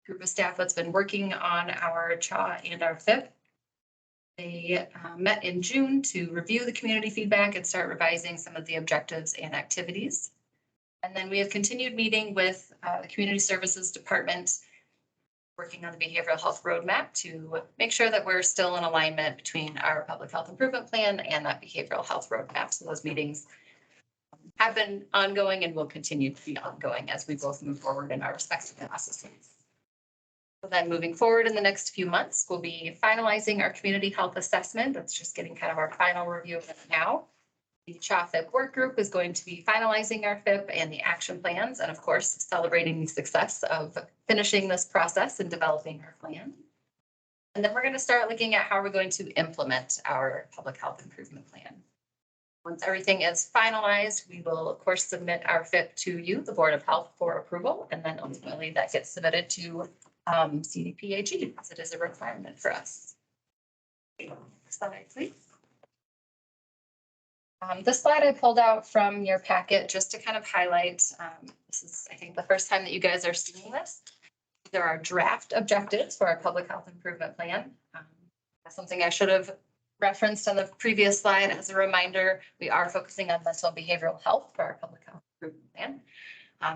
Speaker 9: group of staff that's been working on our CHA and our FIP. They met in June to review the community feedback and start revising some of the objectives and activities. And then we have continued meeting with the Community Services Department, working on the behavioral health roadmap to make sure that we're still in alignment between our public health improvement plan and that behavioral health roadmap. So those meetings have been ongoing and will continue to be ongoing as we both move forward in our respective processes. So then moving forward in the next few months, we'll be finalizing our community health assessment. That's just getting kind of our final review of it now. The CHA-FIP work group is going to be finalizing our FIP and the action plans, and of course, celebrating the success of finishing this process and developing our plan. And then we're going to start looking at how we're going to implement our public health improvement plan. Once everything is finalized, we will of course submit our FIP to you, the Board of Health, for approval, and then ultimately that gets submitted to CDPHE, as it is a requirement for us. Next slide, please. This slide I pulled out from your packet just to kind of highlight, this is, I think, the first time that you guys are seeing this. There are draft objectives for our public health improvement plan. That's something I should have referenced on the previous slide. As a reminder, we are focusing on mental and behavioral health for our public health improvement plan.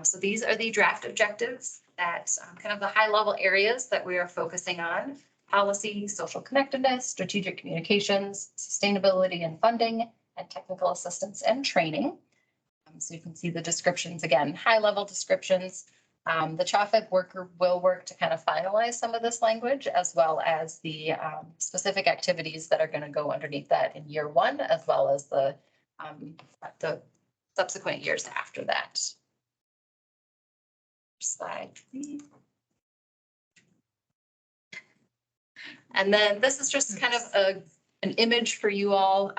Speaker 9: So these are the draft objectives that kind of the high level areas that we are focusing on: policy, social connectedness, strategic communications, sustainability and funding, and technical assistance and training. So you can see the descriptions again, high level descriptions. The CHA-FIP work group will work to kind of finalize some of this language, as well as the specific activities that are going to go underneath that in year one, as well as the subsequent years after that. Slide, please. And then this is just kind of an image for you all.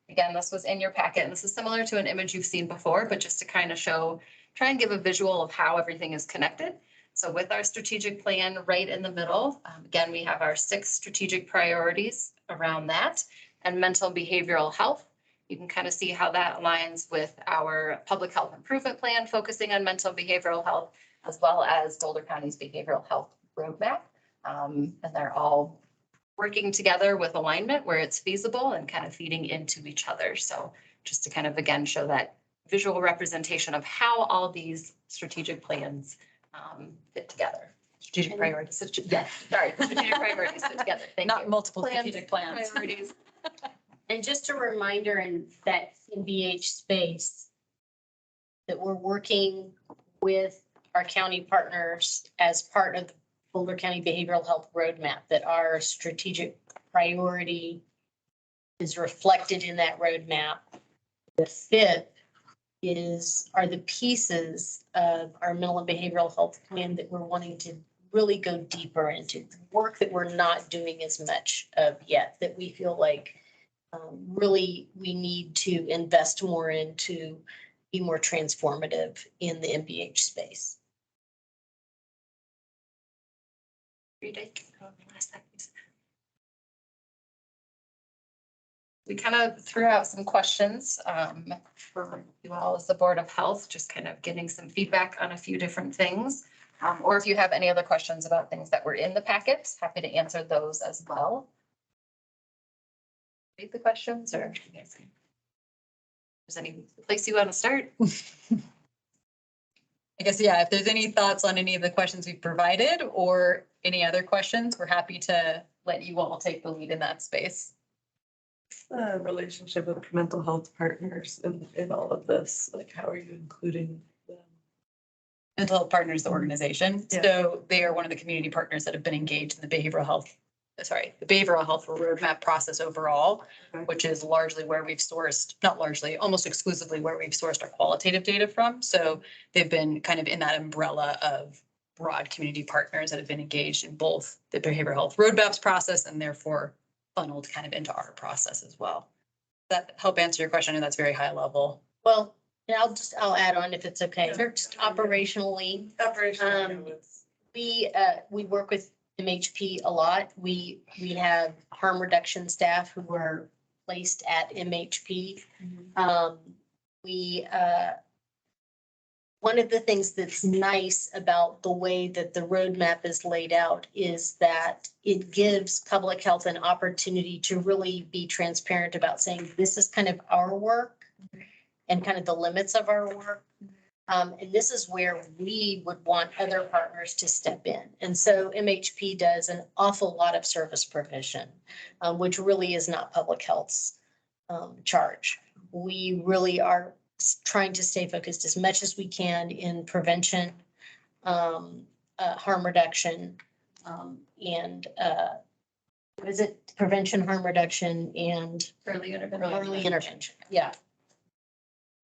Speaker 9: Again, this was in your packet, and this is similar to an image you've seen before, but just to kind of try and give a visual of how everything is connected. So with our strategic plan right in the middle, again, we have our 6 strategic priorities around that, and mental and behavioral health. You can kind of see how that aligns with our public health improvement plan, focusing on mental and behavioral health, as well as Boulder County's behavioral health roadmap. And they're all working together with alignment where it's feasible and kind of feeding into each other. So just to kind of, again, show that visual representation of how all these strategic plans fit together. Strategic priorities. Yes, sorry, strategic priorities fit together. Thank you.
Speaker 14: Not multiple strategic plans.
Speaker 9: Priorities.
Speaker 8: And just a reminder in that NBH space that we're working with our county partners as part of the Boulder County Behavioral Health Roadmap, that our strategic priority is reflected in that roadmap. The FIP are the pieces of our mental and behavioral health plan that we're wanting to really go deeper into, work that we're not doing as much of yet, that we feel like really we need to invest more in to be more transformative in the MBH space.
Speaker 9: We kind of threw out some questions for you all as the Board of Health, just kind of getting some feedback on a few different things. Or if you have any other questions about things that were in the packets, happy to answer those as well. Read the questions, or if there's any place you want to start.
Speaker 14: I guess, yeah, if there's any thoughts on any of the questions we've provided or any other questions, we're happy to let you all take the lead in that space.
Speaker 1: Relationship with mental health partners in all of this, like how are you including them?
Speaker 14: Mental Health Partners, the organization.
Speaker 1: Yeah.
Speaker 14: So they are one of the community partners that have been engaged in the behavioral health roadmap process overall,
Speaker 1: Okay.
Speaker 14: which is largely where we've sourced, not largely, almost exclusively where we've sourced our qualitative data from. So they've been kind of in that umbrella of broad community partners that have been engaged in both the behavioral health roadmaps process and therefore funneled kind of into our process as well. Does that help answer your question? And that's very high level.
Speaker 8: Well, and I'll add on if it's okay. Just operationally, we work with MHP a lot. We have harm reduction staff who are placed at MHP. One of the things that's nice about the way that the roadmap is laid out is that it gives public health an opportunity to really be transparent about saying, this is kind of our work and kind of the limits of our work. And this is where we would want other partners to step in. And so MHP does an awful lot of service provision, which really is not public health's charge. We really are trying to stay focused as much as we can in prevention, harm reduction, and what is it? Prevention, harm reduction, and
Speaker 14: Early
Speaker 8: early intervention. Yeah.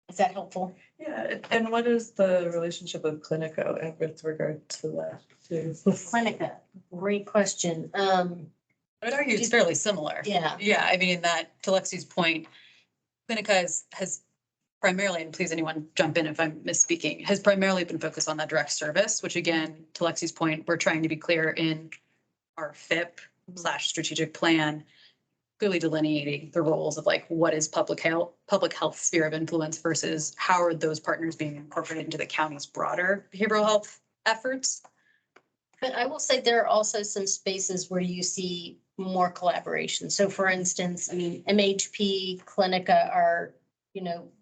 Speaker 8: Is that helpful?
Speaker 1: Yeah, and what is the relationship with Clinico and with regard to that too?
Speaker 8: Clinica, great question.
Speaker 14: I would argue it's fairly similar.
Speaker 8: Yeah.
Speaker 14: Yeah, I mean, in that, to Lexi's point, Clinica has primarily, and please anyone jump in if I'm misspeaking, has primarily been focused on that direct service, which again, to Lexi's point, we're trying to be clear in our FIP / strategic plan, clearly delineating the roles of like, what is public health sphere of influence versus how are those partners being incorporated into the county's broader behavioral health efforts?
Speaker 8: But I will say there are also some spaces where you see more collaboration. So for instance, I mean, MHP, Clinica are,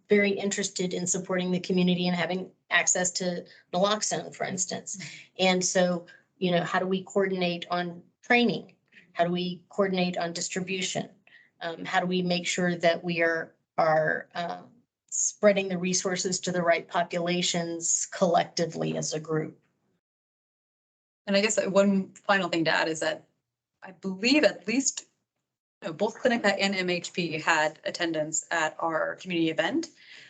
Speaker 8: very interested in supporting the community and having access to naloxone, for instance. And so, how do we coordinate on training? How do we coordinate on distribution? How do we make sure that we are spreading the resources to the right populations collectively as a group?
Speaker 14: And I guess one final thing to add is that I believe at least both Clinica and MHP had attendance at our community event,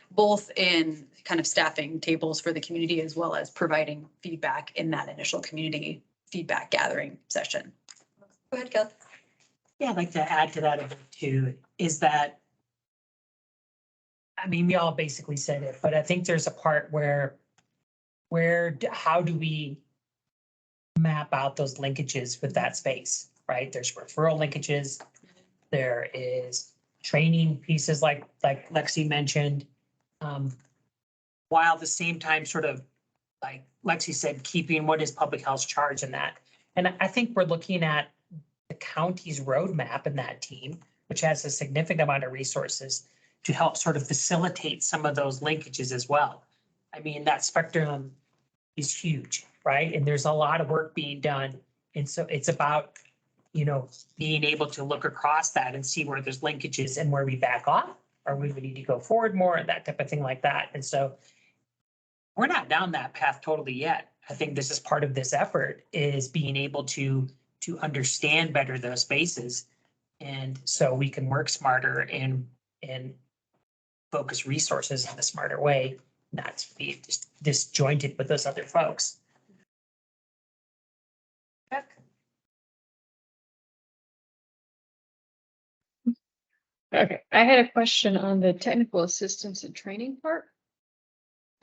Speaker 14: both in kind of staffing tables for the community as well as providing feedback in that initial community feedback gathering session. Go ahead, Kel.
Speaker 15: Yeah, I'd like to add to that a bit too, is that, I mean, we all basically said it, but I think there's a part where how do we map out those linkages with that space, right? There's referral linkages. There is training pieces like Lexi mentioned. While at the same time, sort of like Lexi said, keeping what is public health's charge in that. And I think we're looking at the county's roadmap in that team, which has a significant amount of resources to help sort of facilitate some of those linkages as well. I mean, that spectrum is huge, right? And there's a lot of work being done. And so it's about, being able to look across that and see where there's linkages and where we back off, or we would need to go forward more and that type of thing like that. And so we're not down that path totally yet. I think this is part of this effort, is being able to understand better those spaces. And so we can work smarter and focus resources in a smarter way, not to be just disjointed with those other folks.
Speaker 6: Okay, I had a question on the technical assistance and training part.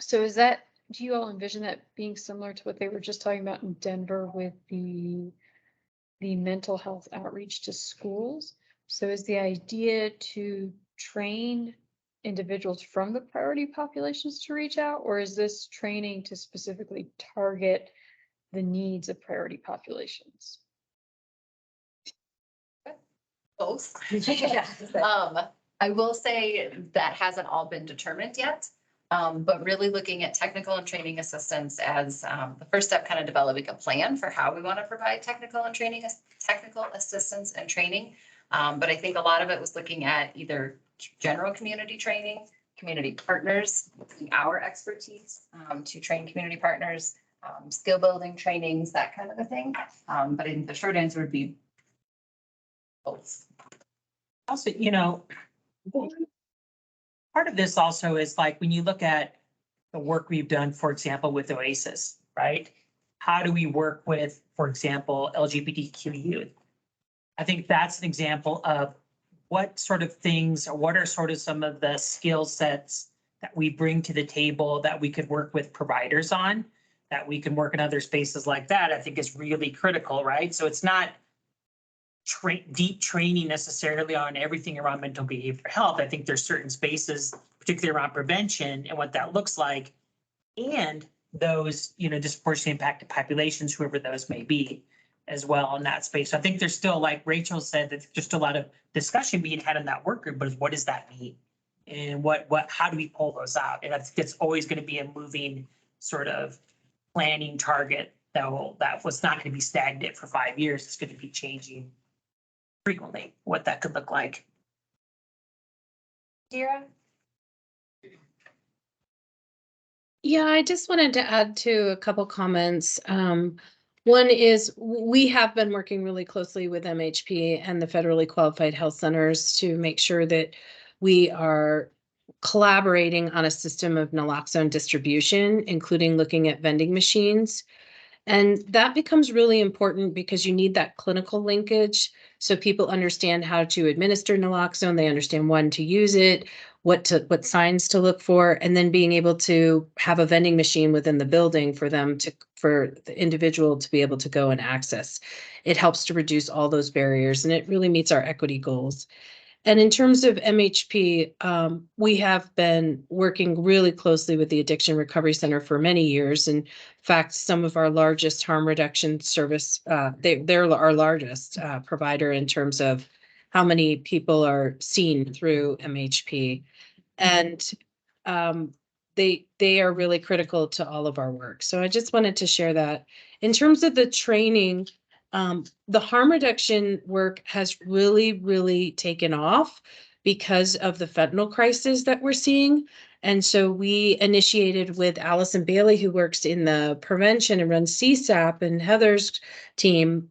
Speaker 6: So do you all envision that being similar to what they were just talking about in Denver with the mental health outreach to schools? So is the idea to train individuals from the priority populations to reach out, or is this training to specifically target the needs of priority populations?
Speaker 9: Both. Yeah. I will say that hasn't all been determined yet. But really looking at technical and training assistance as the first step, kind of developing a plan for how we want to provide technical assistance and training. But I think a lot of it was looking at either general community training, community partners, using our expertise to train community partners, skill building trainings, that kind of a thing. But I think the short answer would be both.
Speaker 15: Also, part of this also is like when you look at the work we've done, for example, with Oasis, right? How do we work with, for example, LGBTQ youth? I think that's an example of what sort of things, or what are sort of some of the skill sets that we bring to the table that we could work with providers on, that we can work in other spaces like that, I think is really critical, right? So it's not deep training necessarily on everything around mental behavioral health. I think there's certain spaces, particularly around prevention and what that looks like, and those, disproportionately impacted populations, whoever those may be, as well in that space. So I think there's still, like Rachel said, that there's just a lot of discussion being had in that work group, but what does that mean? And how do we pull those out? And I think it's always going to be a moving sort of planning target that was not going to be stagnant for 5 years. It's going to be changing frequently, what that could look like.
Speaker 9: Dira?
Speaker 10: Yeah, I just wanted to add to a couple comments. One is we have been working really closely with MHP and the federally qualified health centers to make sure that we are collaborating on a system of naloxone distribution, including looking at vending machines. And that becomes really important because you need that clinical linkage so people understand how to administer naloxone, they understand when to use it, what signs to look for, and then being able to have a vending machine within the building for the individual to be able to go and access. It helps to reduce all those barriers, and it really meets our equity goals. And in terms of MHP, we have been working really closely with the Addiction Recovery Center for many years. In fact, some of our largest harm reduction service, they're our largest provider in terms of how many people are seen through MHP. And they are really critical to all of our work. So I just wanted to share that. In terms of the training, the harm reduction work has really, really taken off because of the fentanyl crisis that we're seeing. And so we initiated with Allison Bailey, who works in the prevention and runs CSAP, and Heather's team.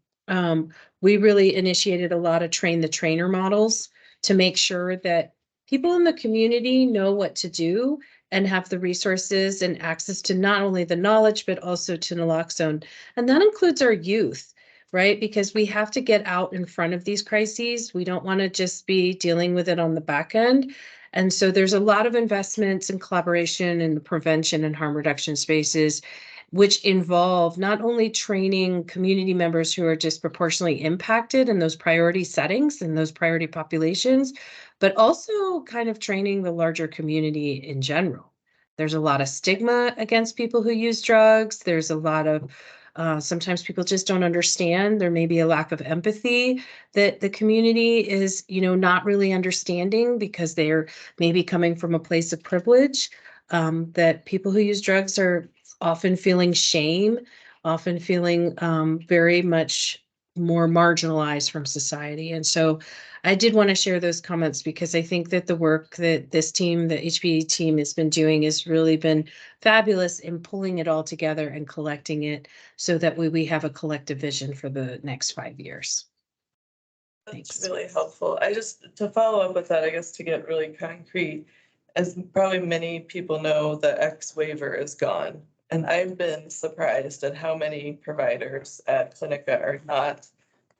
Speaker 10: We really initiated a lot of train the trainer models to make sure that people in the community know what to do and have the resources and access to not only the knowledge, but also to naloxone. And that includes our youth, right? Because we have to get out in front of these crises. We don't want to just be dealing with it on the back end. And so there's a lot of investments and collaboration in the prevention and harm reduction spaces, which involve not only training community members who are disproportionately impacted in those priority settings and those priority populations, but also kind of training the larger community in general. There's a lot of stigma against people who use drugs. There's a lot of sometimes people just don't understand. There may be a lack of empathy that the community is, not really understanding because they're maybe coming from a place of privilege. That people who use drugs are often feeling shame, often feeling very much more marginalized from society. And so I did want to share those comments because I think that the work that this team, the HPE team, has been doing has really been fabulous in pulling it all together and collecting it so that we have a collective vision for the next 5 years.
Speaker 1: That's really helpful. To follow up with that, I guess to get really concrete, as probably many people know, the X waiver is gone. And I've been surprised at how many providers at Clinica are not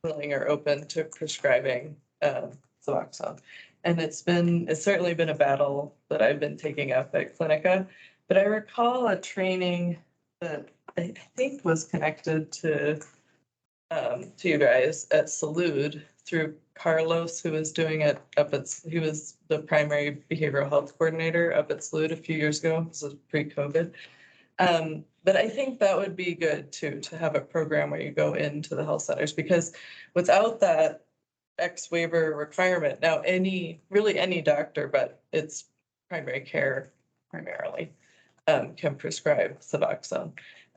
Speaker 1: willing or open to prescribing Suboxone. And it's certainly been a battle that I've been taking up at Clinica. But I recall a training that I think was connected to you guys at Salud through Carlos, who was doing it he was the primary behavioral health coordinator up at Salud a few years ago. This was pre-COVID. But I think that would be good too, to have a program where you go into the health centers, because without that X waiver requirement, now any doctor, but it's primary care primarily, can prescribe Suboxone.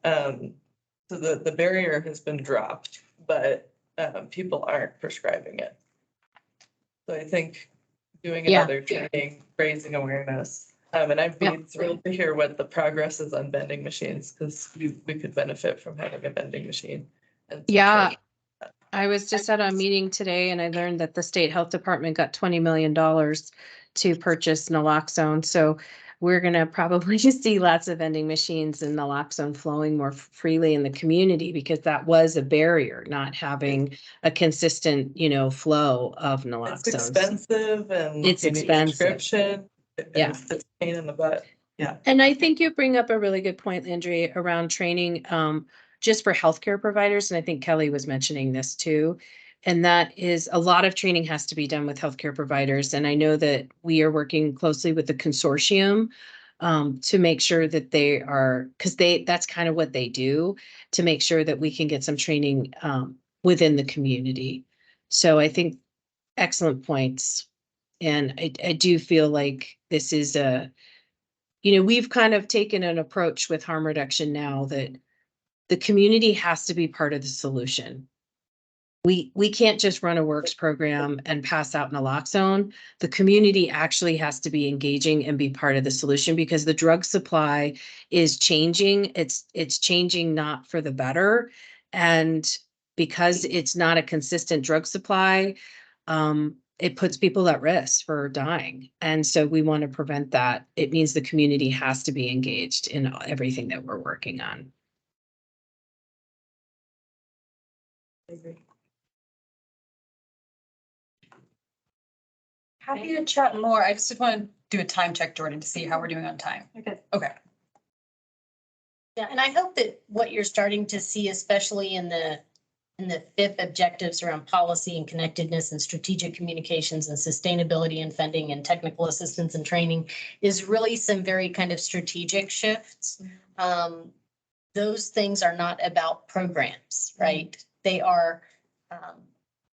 Speaker 1: So the barrier has been dropped, but people aren't prescribing it. So I think doing another training, raising awareness And I'd
Speaker 10: Yeah.
Speaker 1: be thrilled to hear what the progress is on vending machines, because we could benefit from having a vending machine. and some
Speaker 10: Yeah.
Speaker 1: training.
Speaker 10: I was just at a meeting today and I learned that the state health department got $20 million to purchase naloxone. So we're gonna probably just see lots of vending machines and naloxone flowing more freely in the community, because that was a barrier, not having a consistent, flow of
Speaker 1: It's
Speaker 10: naloxone.
Speaker 1: expensive and
Speaker 10: It's
Speaker 1: you need a
Speaker 10: expensive.
Speaker 1: prescription.
Speaker 10: Yeah.
Speaker 1: It's a pain in the butt. Yeah.
Speaker 10: And I think you bring up a really good point, Landry, around training, just for healthcare providers. And I think Kelly was mentioning this too. And that is, a lot of training has to be done with healthcare providers. And I know that we are working closely with the consortium to make sure that they are, because that's kind of what they do, to make sure that we can get some training within the community. So I think excellent points. And I do feel like this is we've kind of taken an approach with harm reduction now that the community has to be part of the solution. We can't just run a works program and pass out naloxone. The community actually has to be engaging and be part of the solution, because the drug supply is changing. It's changing not for the better. And because it's not a consistent drug supply, it puts people at risk for dying. And so we want to prevent that. It means the community has to be engaged in everything that we're working on.
Speaker 1: I agree.
Speaker 14: Happy to chat more. I just want to do a time check, Jordan, to see how we're doing on time. Okay.
Speaker 8: Yeah, and I hope that what you're starting to see, especially in the fifth objectives around policy and connectedness and strategic communications and sustainability and funding and technical assistance and training, is really some very kind of strategic shifts. Those things are not about programs, right? They are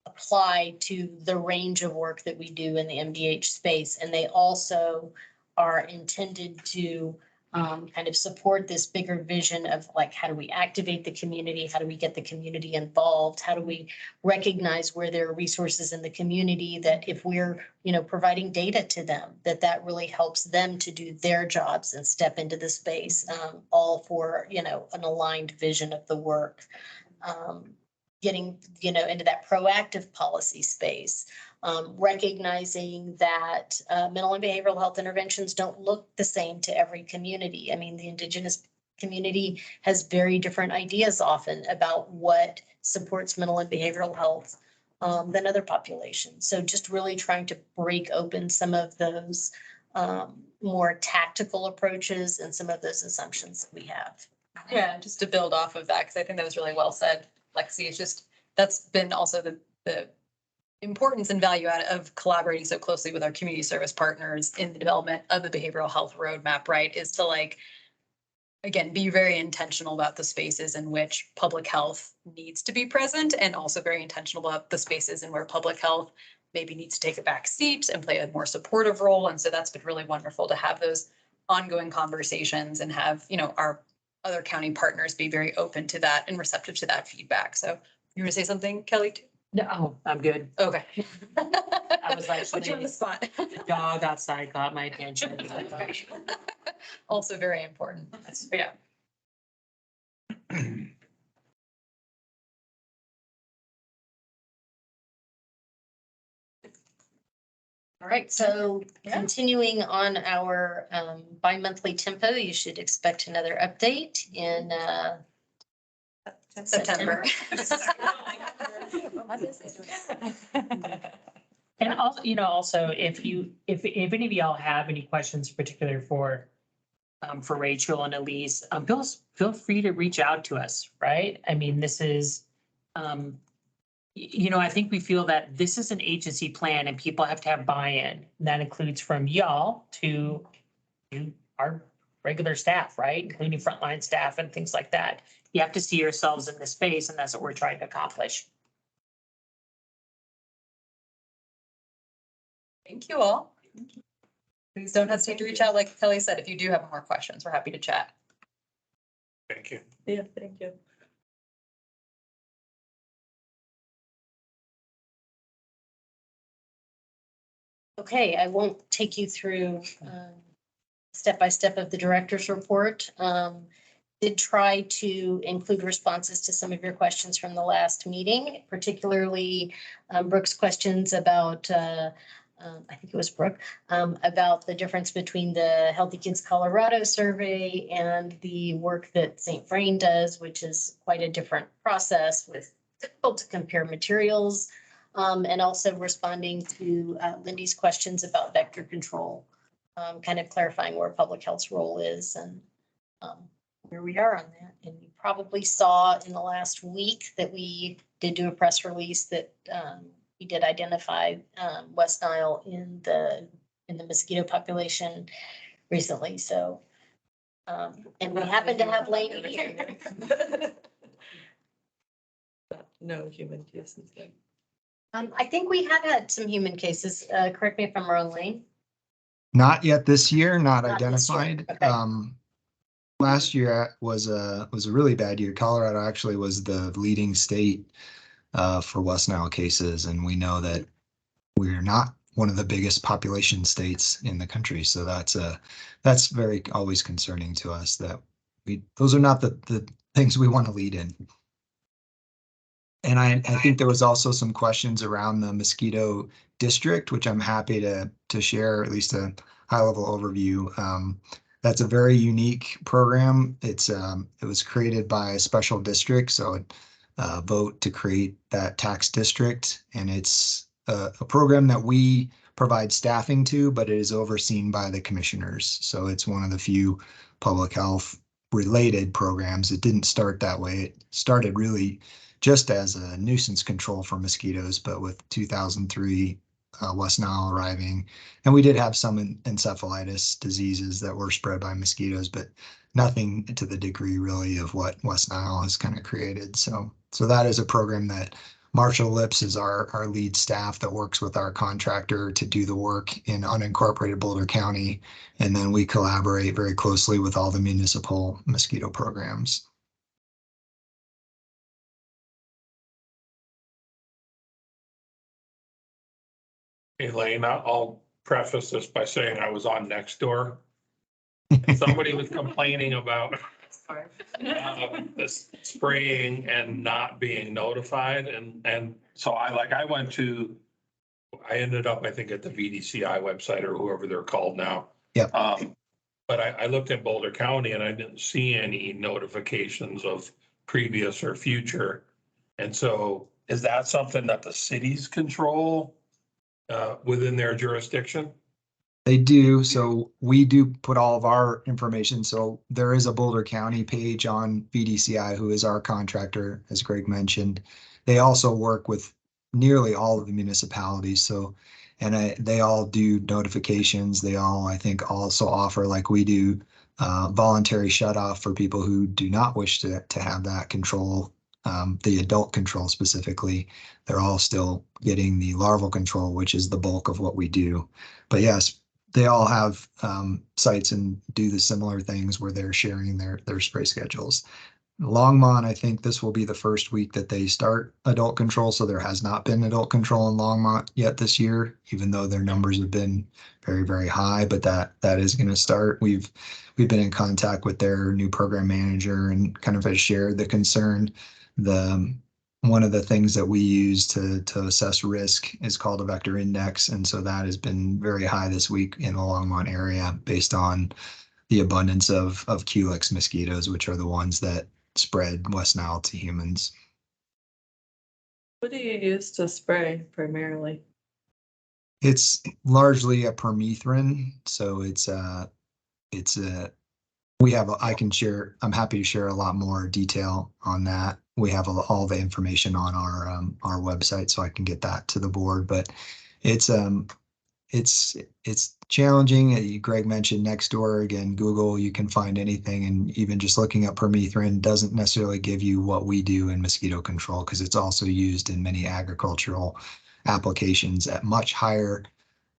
Speaker 8: applied to the range of work that we do in the MDH space. And they also are intended to kind of support this bigger vision of like, how do we activate the community? How do we get the community involved? How do we recognize where there are resources in the community that if we're, providing data to them, that really helps them to do their jobs and step into the space, all for, an aligned vision of the work. Getting, into that proactive policy space, recognizing that mental and behavioral health interventions don't look the same to every community. I mean, the Indigenous community has very different ideas often about what supports mental and behavioral health than other populations. So just really trying to break open some of those more tactical approaches and some of those assumptions that we have.
Speaker 14: Yeah, just to build off of that, because I think that was really well said, Lexi. It's just, that's been also the importance and value out of collaborating so closely with our community service partners in the development of the behavioral health roadmap, right? Is to again, be very intentional about the spaces in which public health needs to be present, and also very intentional about the spaces in where public health maybe needs to take a back seat and play a more supportive role. And so that's been really wonderful to have those ongoing conversations and have, our other county partners be very open to that and receptive to that feedback. So you want to say something, Kelly?
Speaker 15: No, I'm good.
Speaker 14: Okay.
Speaker 15: I was
Speaker 14: Put you on the spot.
Speaker 15: The dog outside got my attention.
Speaker 14: Also very important. Yeah.
Speaker 8: All right, so continuing on our bi-monthly tempo, you should expect another update in
Speaker 14: September.
Speaker 15: And also, if any of y'all have any questions, particular for Rachel and Elise, feel free to reach out to us, right? I mean, this is, I think we feel that this is an agency plan and people have to have buy-in. And that includes from y'all to our regular staff, right? Including frontline staff and things like that. You have to see yourselves in this space, and that's what we're trying to accomplish.
Speaker 14: Thank you all. Please don't hesitate to reach out. Like Kelly said, if you do have more questions, we're happy to chat.
Speaker 2: Thank you.
Speaker 1: Yeah, thank you.
Speaker 8: Okay, I won't take you through step-by-step of the director's report. Did try to include responses to some of your questions from the last meeting, particularly Brooke's questions about, I think it was Brooke, about the difference between the Healthy Kids Colorado survey and the work that St. Vrain does, which is quite a different process with difficult to compare materials, and also responding to Lindy's questions about vector control, kind of clarifying where public health's role is and where we are on that. And you probably saw in the last week that we did do a press release that we did identify West Nile in the mosquito population recently. So, and we happen to have Lane here.
Speaker 1: No human cases yet.
Speaker 8: I think we have had some human cases. Correct me if I'm wrong, Lane.
Speaker 11: Not yet this year, not
Speaker 8: Not this year,
Speaker 11: identified.
Speaker 8: okay.
Speaker 11: Last year was a really bad year. Colorado actually was the leading state for West Nile cases, and we know that we're not one of the biggest population states in the country. So that's very always concerning to us that those are not the things we want to lead in. And I think there was also some questions around the mosquito district, which I'm happy to share at least a high level overview. That's a very unique program. It was created by a special district, so vote to create that tax district, and it's a program that we provide staffing to, but it is overseen by the commissioners. So it's one of the few public health related programs. It didn't start that way. It started really just as a nuisance control for mosquitoes, but with 2003 West Nile arriving, and we did have some encephalitis diseases that were spread by mosquitoes, but nothing to the degree really of what West Nile has kind of created. So that is a program that Marshall Lips is our lead staff that works with our contractor to do the work in unincorporated Boulder County, and then we collaborate very closely with all the municipal mosquito programs.
Speaker 2: Elaine, I'll preface this by saying I was on Nextdoor. Somebody was complaining about this spraying and not being notified. And so I ended up, I think, at the VDCI website or whoever they're called now.
Speaker 11: Yeah.
Speaker 2: But I looked at Boulder County and I didn't see any notifications of previous or future. And so is that something that the cities control within their jurisdiction?
Speaker 11: They do. So we do put all of our information. So there is a Boulder County page on VDCI, who is our contractor, as Greg mentioned. They also work with nearly all of the municipalities. So, and they all do notifications. They all, I think, also offer, like we do, voluntary shut off for people who do not wish to have that control. The adult control specifically, they're all still getting the larval control, which is the bulk of what we do. But yes, they all have sites and do the similar things where they're sharing their spray schedules. Longmont, I think this will be the first week that they start adult control. So there has not been adult control in Longmont yet this year, even though their numbers have been very, very high, but that is going to start. We've been in contact with their new program manager and kind of has shared the concern. One of the things that we use to assess risk is called a vector index. And so that has been very high this week in the Longmont area based on the abundance of Culex mosquitoes, which are the ones that spread West Nile to humans.
Speaker 1: What do you use to spray primarily?
Speaker 11: It's largely a permethrin. So I'm happy to share a lot more detail on that. We have all the information on our website, so I can get that to the board, but it's challenging. Greg mentioned Nextdoor, again, Google, you can find anything, and even just looking up permethrin doesn't necessarily give you what we do in mosquito control, because it's also used in many agricultural applications at much higher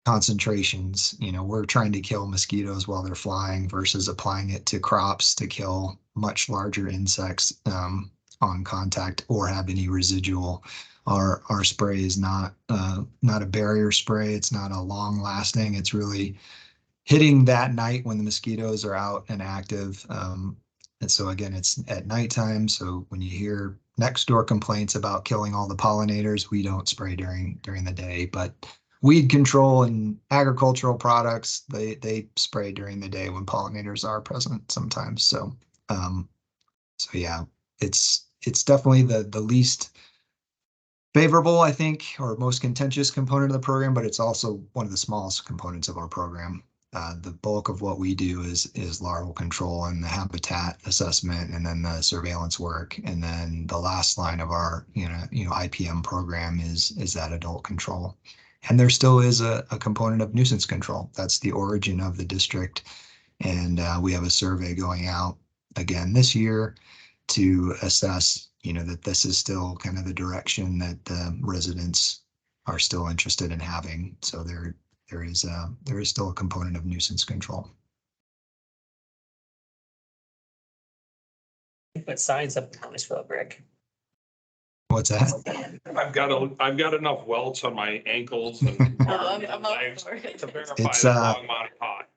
Speaker 11: concentrations. We're trying to kill mosquitoes while they're flying versus applying it to crops to kill much larger insects on contact or have any residual. Our spray is not a barrier spray. It's not a long lasting. It's really hitting that night when the mosquitoes are out and active. And so again, it's at nighttime. So when you hear next door complaints about killing all the pollinators, we don't spray during the day. But weed control and agricultural products, they spray during the day when pollinators are present sometimes. So yeah, it's definitely the least favorable, I think, or most contentious component of the program, but it's also one of the smallest components of our program. The bulk of what we do is larval control and the habitat assessment, and then the surveillance work, and then the last line of our IPM program is that adult control. And there still is a component of nuisance control. That's the origin of the district, and we have a survey going out again this year to assess, that this is still kind of the direction that the residents are still interested in having. So there is still a component of nuisance control.
Speaker 15: Put signs up in Thomasville, Rick.
Speaker 11: What's that?
Speaker 2: I've got enough welts on my ankles and
Speaker 1: I'm all
Speaker 2: legs
Speaker 1: for it.
Speaker 2: to verify
Speaker 11: It's,
Speaker 2: the Longmont hot.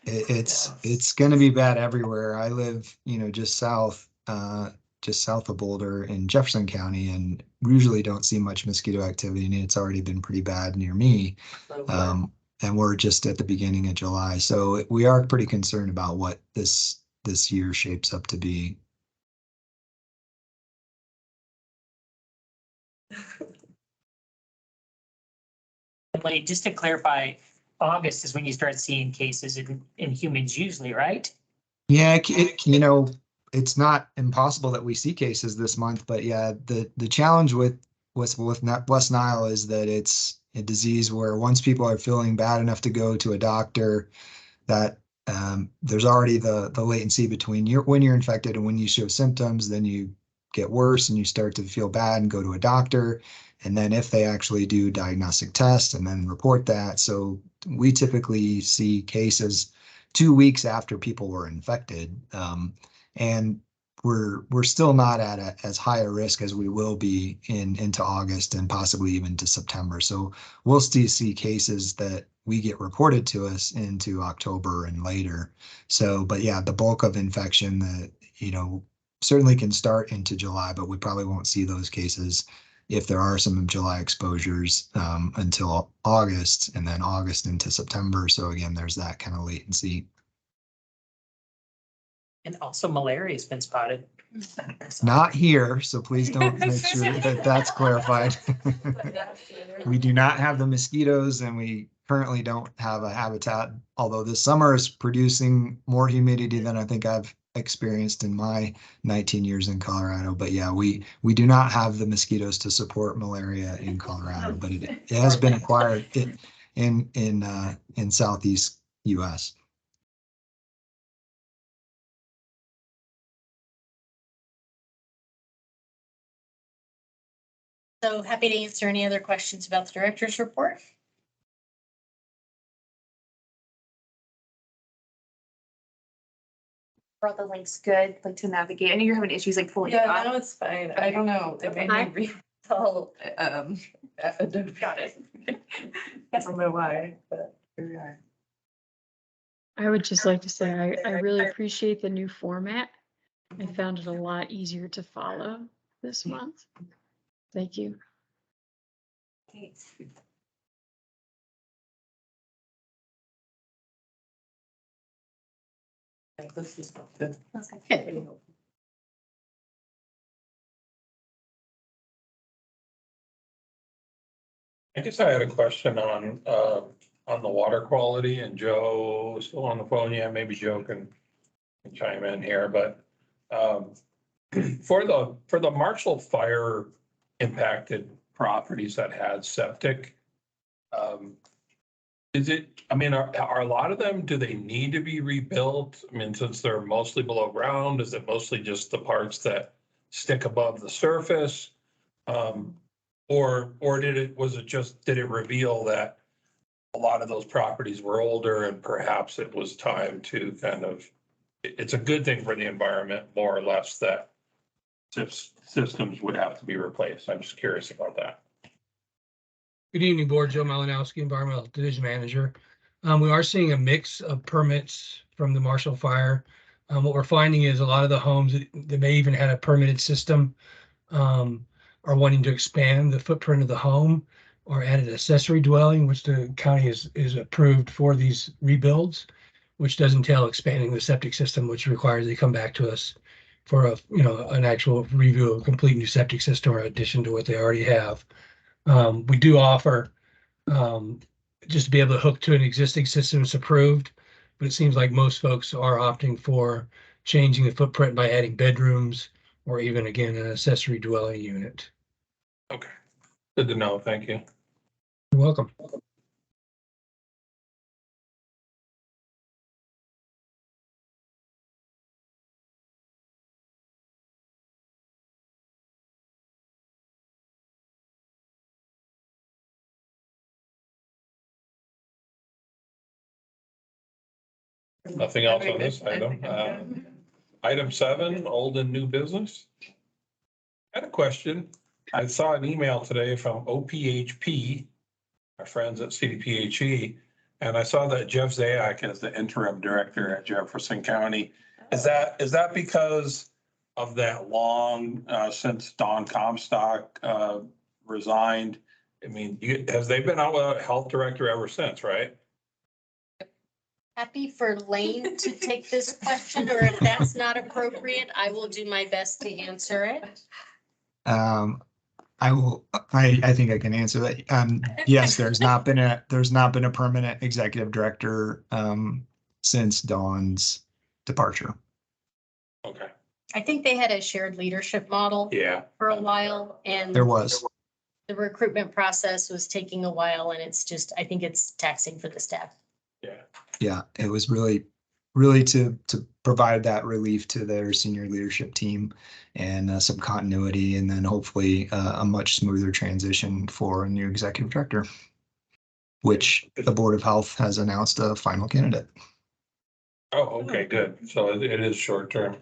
Speaker 11: It's going to be bad everywhere. I live, just south of Boulder in Jefferson County, and usually don't see much mosquito activity, and it's already been pretty bad near me. And we're just at the beginning of July, so we are pretty concerned about what this year shapes up to be.
Speaker 15: Like, just to clarify, August is when you start seeing cases in humans usually, right?
Speaker 11: Yeah, it's not impossible that we see cases this month, but yeah, the challenge with West Nile is that it's a disease where once people are feeling bad enough to go to a doctor, that there's already the latency between when you're infected and when you show symptoms, then you get worse and you start to feel bad and go to a doctor. And then if they actually do diagnostic tests and then report that. So we typically see cases 2 weeks after people were infected. And we're still not at as high a risk as we will be into August and possibly even to September. So we'll still see cases that we get reported to us into October and later. So, but yeah, the bulk of infection that, certainly can start into July, but we probably won't see those cases if there are some July exposures until August, and then August into September. So again, there's that kind of latency.
Speaker 15: And also malaria has been spotted.
Speaker 11: Not here, so please don't make sure that that's clarified. We do not have the mosquitoes, and we currently don't have a habitat, although this summer is producing more humidity than I think I've experienced in my 19 years in Colorado. But yeah, we do not have the mosquitoes to support malaria in Colorado, but it has been acquired in Southeast US.
Speaker 8: So happy to answer any other questions about the director's report.
Speaker 13: Are all the links good, like to navigate? I know you're having issues like pulling it
Speaker 1: Yeah,
Speaker 13: up.
Speaker 1: no, it's fine. I don't know. It made me reinstall, Adobe.
Speaker 13: Got it.
Speaker 1: I don't know why, but here we are.
Speaker 6: I would just like to say, I really appreciate the new format. I found it a lot easier to follow this month. Thank you.
Speaker 1: This is good.
Speaker 8: Okay.
Speaker 2: I guess I had a question on the water quality, and Joe is still on the phone. Yeah, maybe Joe can chime in here, but for the Marshall fire impacted properties that had septic, are a lot of them, do they need to be rebuilt? I mean, since they're mostly below ground, is it mostly just the parts that stick above the surface? Or did it reveal that a lot of those properties were older and perhaps it was time to it's a good thing for the environment, more or less, that systems would have to be replaced. I'm just curious about that.
Speaker 16: Good evening, Board. Joe Malinowski, Environmental Division Manager. We are seeing a mix of permits from the Marshall Fire. What we're finding is a lot of the homes that may even had a permitted system are wanting to expand the footprint of the home or add an accessory dwelling, which the county is approved for these rebuilds, which does entail expanding the septic system, which requires they come back to us for a, an actual review of a complete new septic system or addition to what they already have. We do offer just to be able to hook to an existing system that's approved, but it seems like most folks are opting for changing the footprint by adding bedrooms or even, again, an accessory dwelling unit.
Speaker 2: Okay, good to know. Thank you.
Speaker 16: You're welcome.
Speaker 2: Nothing else on this item. Item 7, old and new business. I had a question. I saw an email today from OPHP, our friends at CDPHE, and I saw that Jeff Zayak is the interim director at Jefferson County. Is that because of that long, since Don Comstock resigned? I mean, has they been out with a health director ever since, right?
Speaker 8: Happy for Lane to take this question, or if that's not appropriate, I will do my best to answer it.
Speaker 11: I think I can answer that. Yes, there's not been a permanent executive director since Dawn's departure.
Speaker 2: Okay.
Speaker 8: I think they had a shared leadership model.
Speaker 2: Yeah.
Speaker 8: For a while, and
Speaker 11: There was.
Speaker 8: the recruitment process was taking a while, and it's just, I think it's taxing for the staff.
Speaker 2: Yeah.
Speaker 11: Yeah, it was really to provide that relief to their senior leadership team and some continuity, and then hopefully a much smoother transition for a new executive director, which the Board of Health has announced a final candidate.
Speaker 2: Oh, okay, good. So it is short term.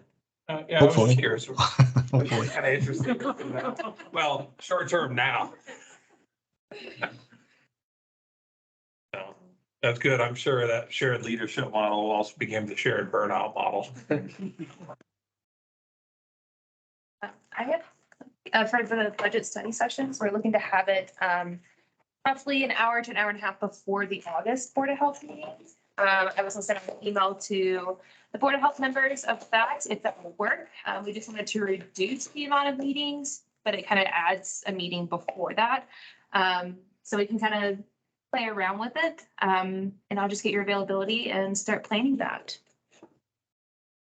Speaker 2: Yeah,
Speaker 11: Hopefully.
Speaker 2: I was curious.
Speaker 11: Hopefully.
Speaker 2: Kind of interesting. Well, short term now. So, that's good. I'm sure that shared leadership model will also become the shared burnout model.
Speaker 3: I have, for the budget study sessions, we're looking to have it roughly an hour to an hour and a half before the August Board of Health meeting. I was also sent an email to the Board of Health members of that, if that will work. We just wanted to reduce the amount of meetings, but it kind of adds a meeting before that. So we can kind of play around with it. And I'll just get your availability and start planning that.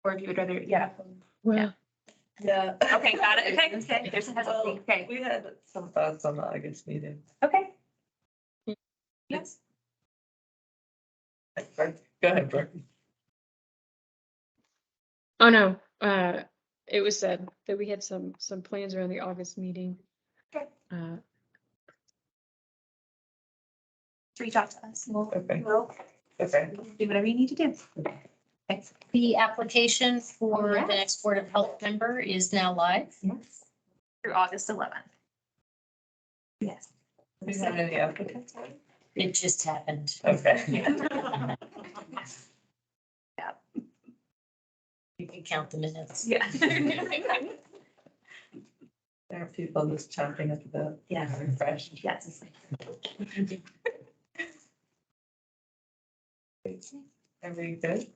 Speaker 3: Or if you would rather, yeah.
Speaker 6: Well,
Speaker 1: Yeah.
Speaker 3: Okay, got it. Okay. There's some hesitancy. Okay.
Speaker 1: We had some thoughts on the August meeting.
Speaker 3: Okay. Yes.
Speaker 1: Go ahead, Brooke.
Speaker 6: oh no, it was said that we had some plans around the August meeting.
Speaker 3: Okay.
Speaker 6: Uh,
Speaker 3: Reach out to us.
Speaker 1: Okay.
Speaker 3: We'll
Speaker 1: Okay.
Speaker 3: do whatever you need to do. Okay.
Speaker 8: The application for
Speaker 3: Oh, yes.
Speaker 8: the next Board of Health member is now live.
Speaker 3: Yes. Through August 11th. Yes.
Speaker 1: Do you have any applicants?
Speaker 8: It just happened.
Speaker 1: Okay.
Speaker 3: Yeah.
Speaker 8: You can count the minutes.
Speaker 3: Yeah.
Speaker 1: There are people just chomping at the bit.
Speaker 3: Yeah.
Speaker 1: Refreshed.
Speaker 3: Yes.
Speaker 1: Are we good?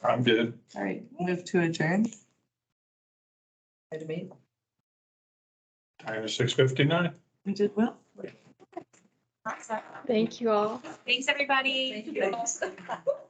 Speaker 2: I'm good.
Speaker 1: All right, move to adjourn. Item 8.
Speaker 2: Time is 6:59.
Speaker 1: We did well.
Speaker 6: Thank you all.
Speaker 3: Thanks, everybody.
Speaker 1: Thank you.